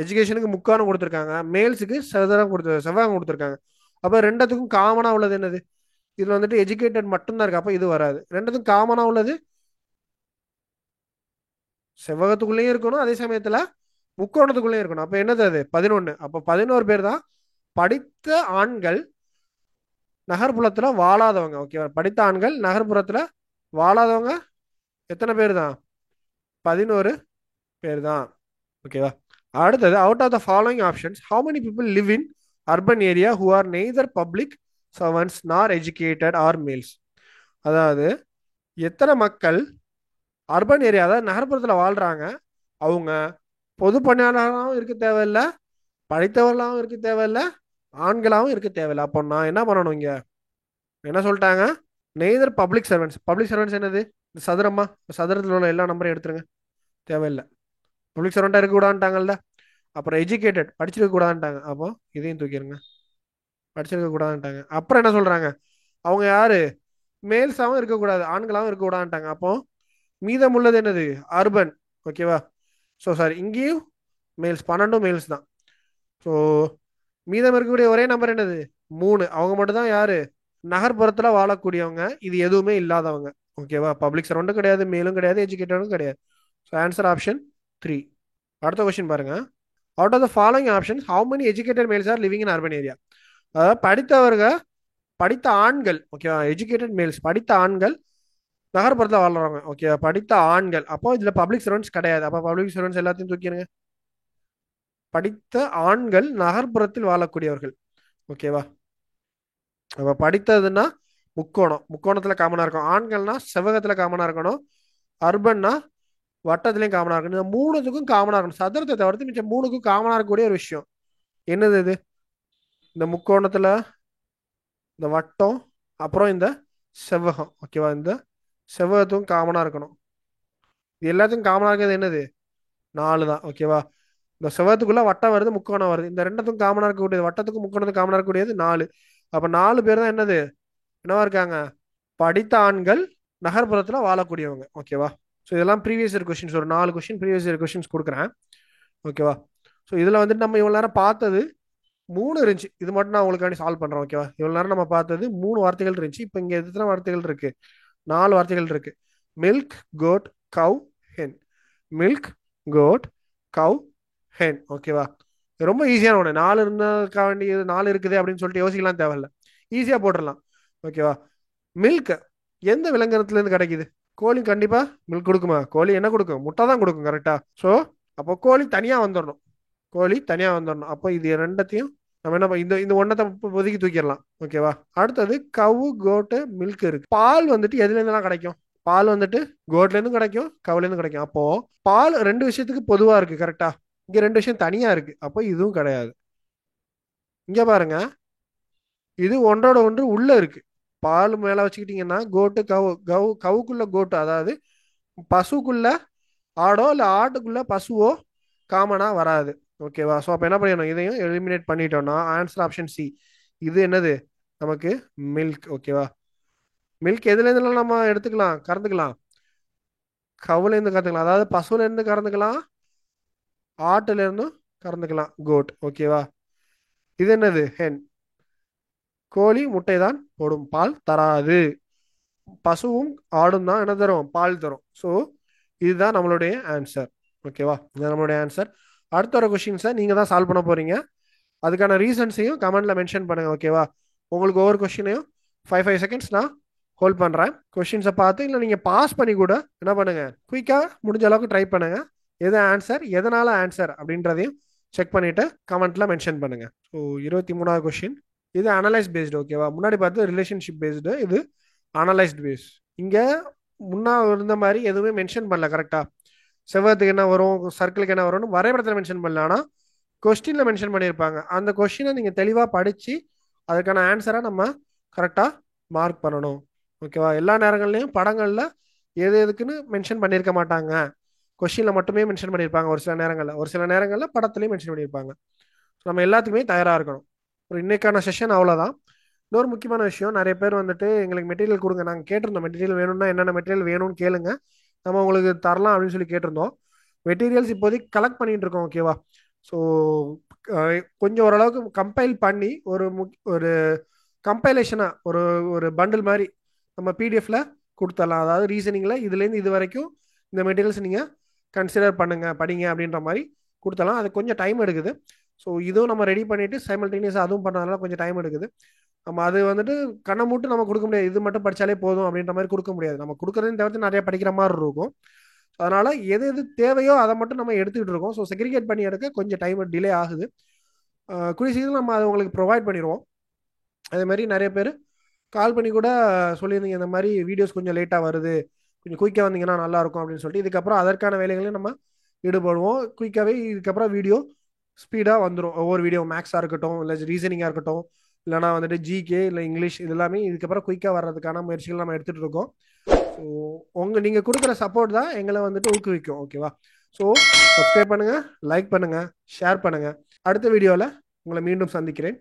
எஜுகேஷனுக்கு முக்கானம் கொடுத்துருக்காங்க, மேல்ஸுக்கு செவ்வாகம் கொடுத்துருக்காங்க. அப்போ ரெண்டுத்துக்கும் காமனாக உள்ளது என்னது, இதில் வந்துட்டு எஜுகேட்டட் மட்டும்தான் இருக்கு, அப்போ இது வராது. ரெண்டுத்துக்கும் காமனாக உள்ளது செவ்வகத்துக்குள்ளேயும் இருக்கணும், அதே சமயத்தில் முக்கோணத்துக்குள்ளேயும் இருக்கணும். அப்போ என்னது அது, 11. அப்போ 11 பேர் தான் படித்த ஆண்கள் நகர்ப்புறத்தில் வாழாதவங்க. ஓகேவா, படித்த ஆண்கள் நகர்ப்புறத்தில் வாழாதவங்க எத்தனை பேர் தான், 11 பேர் தான். ஓகேவா, அடுத்தது out of the following options how many people live in urban area who are neither public servants nor educated R males. அதாவது எத்தனை மக்கள் அர்பன் ஏரியா, அதாவது நகர்ப்புறத்தில் வாழ்றாங்க, அவங்க பொது பணியாளராகவும் இருக்க தேவையில்லை, படித்தவர்களாகவும் இருக்க தேவையில்லை, ஆண்களாகவும் இருக்க தேவையில்லை. அப்போ நான் என்ன பண்ணணும், இங்க என்ன சொல்லிட்டாங்க, நெய்தர் பப்ளிக் சர்வன்ஸ். பப்ளிக் சர்வன்ஸ் என்னது, இந்த சதுரமா, சதுரத்தில் உள்ள எல்லா நம்பரையும் எடுத்துருங்க, தேவையில்லை. பப்ளிக் சர்வெண்ட்டாக இருக்கக்கூடாதுட்டாங்கல்ல. அப்புறம் எஜுகேட்டட், படிச்சிருக்க கூடாதுட்டாங்க, அப்போ இதையும் தூக்கிடுங்க, படிச்சிருக்க கூடாதுட்டாங்க. அப்புறம் என்ன சொல்றாங்க, அவங்க யாரு, மேல்ஸாகவும் இருக்கக்கூடாது, ஆண்களாகவும் இருக்கக்கூடாதுட்டாங்க. அப்போ மீதம் உள்ளது என்னது, அர்பன். ஓகேவா, ஸோ சாரி, இங்கேயும் மேல்ஸ், 12 மேல்ஸ் தான். ஸோ மீதம் இருக்கக்கூடிய ஒரே நம்பர் என்னது, 3. அவங்க மட்டும் தான் யாரு, நகர்ப்புறத்தில் வாழக்கூடியவங்க, இது எதுவுமே இல்லாதவங்க. ஓகேவா, பப்ளிக் சர்வெண்ட்டும் கிடையாது, மேலும் கிடையாது, எஜுகேட்டடும் கிடையாது. So answer option 3. அடுத்த கொஸ்டின் பாருங்க. Out of the following options how many educated males are living in urban area. அதாவது படித்தவர்கள், படித்த ஆண்கள். ஓகேவா, எஜுகேட்டட் மேல்ஸ், படித்த ஆண்கள் நகர்ப்புறத்தில் வாழ்றவங்க. ஓகேவா, படித்த ஆண்கள். அப்போ இதுல பப்ளிக் சர்வன்ஸ் கிடையாது, அப்போ பப்ளிக் சர்வன்ஸ் எல்லாத்தையும் தூக்கிடுங்க. படித்த ஆண்கள் நகர்ப்புறத்தில் வாழக்கூடியவர்கள். ஓகேவா, அப்ப படித்ததுன்னா முக்கோணம், முக்கோணத்துல காமனா இருக்கும். ஆண்கள்னா செவ்வகத்துல காமனா இருக்கணும், அர்பன்னா வட்டத்திலையும் காமனா இருக்கணும். இந்த மூணுத்துக்கும் காமனா இருக்கணும், சதுரத்தை தவிர்த்து மிச்சம் மூணுக்கும் காமனா இருக்கக்கூடிய ஒரு விஷயம் என்னது இது, இந்த முக்கோணத்துல இந்த வட்டம், அப்புறம் இந்த செவ்வகம். ஓகேவா, இந்த செவ்வகத்துக்கும் காமனா இருக்கணும். இது எல்லாத்துக்கும் காமனா இருக்கிறது என்னது, 4 தான். ஓகேவா, இந்த செவ்வகத்துக்குள்ள வட்டம் வருது, முக்கோணம் வருது, இந்த ரெண்டுத்துக்கும் காமனா இருக்கக்கூடியது, வட்டத்துக்கும் முக்கோணத்துக்கும் காமனா இருக்கக்கூடியது 4. அப்ப 4 பேர் தான் என்னவா இருக்காங்க, படித்த ஆண்கள் நகர்ப்புறத்துல வாழக்கூடியவங்க. ஓகேவா, ஸோ இதெல்லாம் ப்ரீவியஸ் இயர் கொஸ்டின்ஸ், ஒரு 4 கொஸ்டின் ப்ரீவியஸ் இயர் கொஸ்டின்ஸ் கொடுக்குறேன். ஓகேவா? ஸோ இதில் வந்துட்டு நம்ம இவ்வளோ நேரம் பார்த்தது 3 இருந்துச்சு. இது மட்டும் நான் உங்களுக்காண்டி சால்வ் பண்ணுறேன். ஓகேவா? இவ்வளோ நேரம் நம்ம பார்த்தது 3 வார்த்தைகள் இருந்துச்சு. இப்போ இங்கே எத்தனை வார்த்தைகள் இருக்கு? 4 வார்த்தைகள் இருக்கு. மில்க், கோட், கவ், ஹென். மில்க், கோட், கவ், ஹென். ஓகேவா? ரொம்ப ஈஸியான ஒன்று. 4 இருந்தாக்க வேண்டியது 4 இருக்குது அப்படின்னு சொல்லிட்டு யோசிக்கலாம் தேவையில்ல. ஈஸியாக போட்டுடலாம். ஓகேவா? மில்க் எந்த விலங்கினத்துலேருந்து கிடைக்குது? கோழி கண்டிப்பா மில்க் கொடுக்குமா? கோழி என்ன கொடுக்கும்? முட்டை தான் கொடுக்கும். கரெக்டா? ஸோ அப்போ கோழி தனியா வந்துடணும். கோழி தனியா வந்துடணும். அப்போ இது ரெண்டத்தையும் நம்ம என்ன இந்த இந்த ஒன்னத்தை ஒதுக்கி தூக்கிடலாம். ஓகேவா? அடுத்தது கவு, கோட்டு, மில்க் இருக்கு. பால் வந்துட்டு எதுல இருந்தெல்லாம் கிடைக்கும்? பால் வந்துட்டு கோட்ல இருந்து கிடைக்கும், கவுல இருந்து கிடைக்கும். அப்போ பால் 2 விஷயத்துக்கு பொதுவா இருக்கு. கரெக்டா? இங்க 2 விஷயம் தனியா இருக்கு. அப்போ இதுவும் கிடையாது. இங்க பாருங்க, இது ஒன்றோட ஒன்று உள்ள இருக்கு. பால் மேல வச்சுக்கிட்டீங்கன்னா கோட்டு கவு கவு கவுக்குள்ள கோட்டு, அதாவது பசுக்குள்ள ஆடோ இல்லை ஆட்டுக்குள்ள பசுவோ காமனா வராது. ஓகேவா? ஸோ அப்போ என்ன பண்ணிடணும்? இதையும் எலிமினேட் பண்ணிட்டோம்னா ஆன்சர் ஆப்ஷன் சி. இது என்னது? நமக்கு மில்க். ஓகேவா? மில்க் எதுல இருந்துலாம் நம்ம எடுத்துக்கலாம், கறந்துக்கலாம்? கவுல இருந்து கறந்துக்கலாம், அதாவது பசுல இருந்து கறந்துக்கலாம், ஆட்டுல இருந்தும் கறந்துக்கலாம், கோட். ஓகேவா? இது என்னது? ஹென். கோழி முட்டை தான் போடும், பால் தராது. பசுவும் ஆடும் தான் என்ன தரும்? பால் தரும். ஸோ இதுதான் நம்மளுடைய ஆன்சர். ஓகேவா? இது நம்மளுடைய ஆன்சர். அடுத்த ஒரு கொஸ்டின்ஸை நீங்க தான் சால்வ் பண்ண போறீங்க. அதுக்கான ரீசன்ஸையும் கமெண்ட்ல மென்ஷன் பண்ணுங்க. ஓகேவா? உங்களுக்கு ஒவ்வொரு கொஸ்டினையும் 5 செகண்ட்ஸ் நான் ஹோல்ட் பண்றேன். கொஸ்டின்ஸை பார்த்து இல்லை நீங்க பாஸ் பண்ணி கூட என்ன பண்ணுங்க, குயிக்கா முடிஞ்ச அளவுக்கு ட்ரை பண்ணுங்க. எது ஆன்சர், எதனால ஆன்சர் அப்படின்றதையும் செக் பண்ணிட்டு கமெண்ட்ல மென்ஷன் பண்ணுங்க. ஸோ 23வது கொஸ்டின், இது அனலைஸ் பேஸ்டு. ஓகேவா? முன்னாடி பார்த்து ரிலேஷன்ஷிப் பேஸ்டு, இது அனலைஸ்ட் பேஸ். இங்க முன்னா இருந்த மாதிரி எதுவுமே மென்ஷன் பண்ணல. கரெக்டா? செவ்வகத்துக்கு என்ன வரும், சர்க்கிளுக்கு என்ன வரும்னு வரைபடத்தில் மென்ஷன் பண்ணல. ஆனால் கொஸ்டின்ல மென்ஷன் பண்ணியிருப்பாங்க. அந்த கொஸ்டினை நீங்க தெளிவா படிச்சு அதுக்கான ஆன்சரை நம்ம கரெக்டா மார்க் பண்ணணும். ஓகேவா? எல்லா நேரங்கள்லயும் படங்கள்ல எது எதுக்குன்னு மென்ஷன் பண்ணியிருக்க மாட்டாங்க. கொஸ்டின்ல மட்டுமே மென்ஷன் பண்ணியிருப்பாங்க. ஒரு சில நேரங்கள்ல படத்துலயும் மென்ஷன் பண்ணியிருப்பாங்க. நம்ம எல்லாத்துக்குமே தயாரா இருக்கணும். ஒரு இன்னைக்கான செஷன் அவ்வளவுதான். இன்னொரு முக்கியமான விஷயம், நிறைய பேர் வந்துட்டு எங்களுக்கு மெட்டீரியல் கொடுங்க, நாங்கள் கேட்டிருந்தோம் மெட்டீரியல் வேணும்னா என்னென்ன மெட்டீரியல் வேணும்னு கேளுங்க, நம்ம உங்களுக்கு தரலாம் அப்படின்னு சொல்லி கேட்டிருந்தோம். மெட்டீரியல்ஸ் இப்போதைக்கு கலெக்ட் பண்ணிட்டு இருக்கோம். ஓகேவா? ஸோ கொஞ்சம் ஓரளவுக்கு கம்பைல் பண்ணி ஒரு கம்பைலேஷனா ஒரு ஒரு பண்டில் மாதிரி நம்ம பிடிஎஃப்ல கொடுத்துடலாம். அதாவது ரீசனிங்ல இதுலேருந்து இது வரைக்கும் இந்த மெட்டீரியல்ஸ் நீங்க கன்சிடர் பண்ணுங்க, படிங்க அப்படின்ற மாதிரி கொடுத்தலாம். அது கொஞ்சம் டைம் எடுக்குது. ஸோ இதுவும் நம்ம ரெடி பண்ணிட்டு சைமல்டேனியஸாக அதுவும் பண்ணதுனால கொஞ்சம் டைம் எடுக்குது. நம்ம அது வந்துட்டு கண்ணை மூட்டு நம்ம கொடுக்க முடியாது, இது மட்டும் படிச்சாலே போதும் அப்படின்ற மாதிரி கொடுக்க முடியாது. நம்ம கொடுக்கறதையும் தவிர்த்து நிறைய படிக்கிற மாதிரி இருக்கும். அதனால எது எது தேவையோ அதை மட்டும் நம்ம எடுத்துக்கிட்டு இருக்கோம். ஸோ செக்ரிகேட் பண்ணி எடுக்க கொஞ்சம் டைம் டிலே ஆகுது. கூடிய சீக்கிரம் நம்ம அதை உங்களுக்கு ப்ரொவைட் பண்ணிடுவோம். அதே மாதிரி நிறைய பேர் கால் பண்ணி கூட சொல்லியிருந்தீங்க, இந்த மாதிரி வீடியோஸ் கொஞ்சம் லேட்டாக வருது, கொஞ்சம் குயிக்காக வந்தீங்கன்னா நல்லா இருக்கும் அப்படின்னு சொல்லிட்டு. இதுக்கப்புறம் அதற்கான வேலைகளையும் நம்ம ஈடுபடுவோம். குயிக்காகவே இதுக்கப்புறம் வீடியோ ஸ்பீடாக வந்துடும். ஒவ்வொரு வீடியோ மேக்ஸாக இருக்கட்டும், இல்லை ரீசனிங்காக இருக்கட்டும், இல்லைனா வந்துட்டு ஜிகே இல்லை இங்கிலீஷ், இது எல்லாமே இதுக்கப்புறம் குயிக்காக வர்றதுக்கான முயற்சிகள் நம்ம எடுத்துகிட்டு இருக்கோம். ஸோ நீங்கள் கொடுக்குற சப்போர்ட் தான் எங்களை வந்துட்டு ஊக்குவிக்கும். ஓகேவா? ஸோ சப்ஸ்கிரைப் பண்ணுங்கள், லைக் பண்ணுங்கள், ஷேர் பண்ணுங்கள். அடுத்த வீடியோவில் உங்களை மீண்டும் சந்திக்கிறேன்.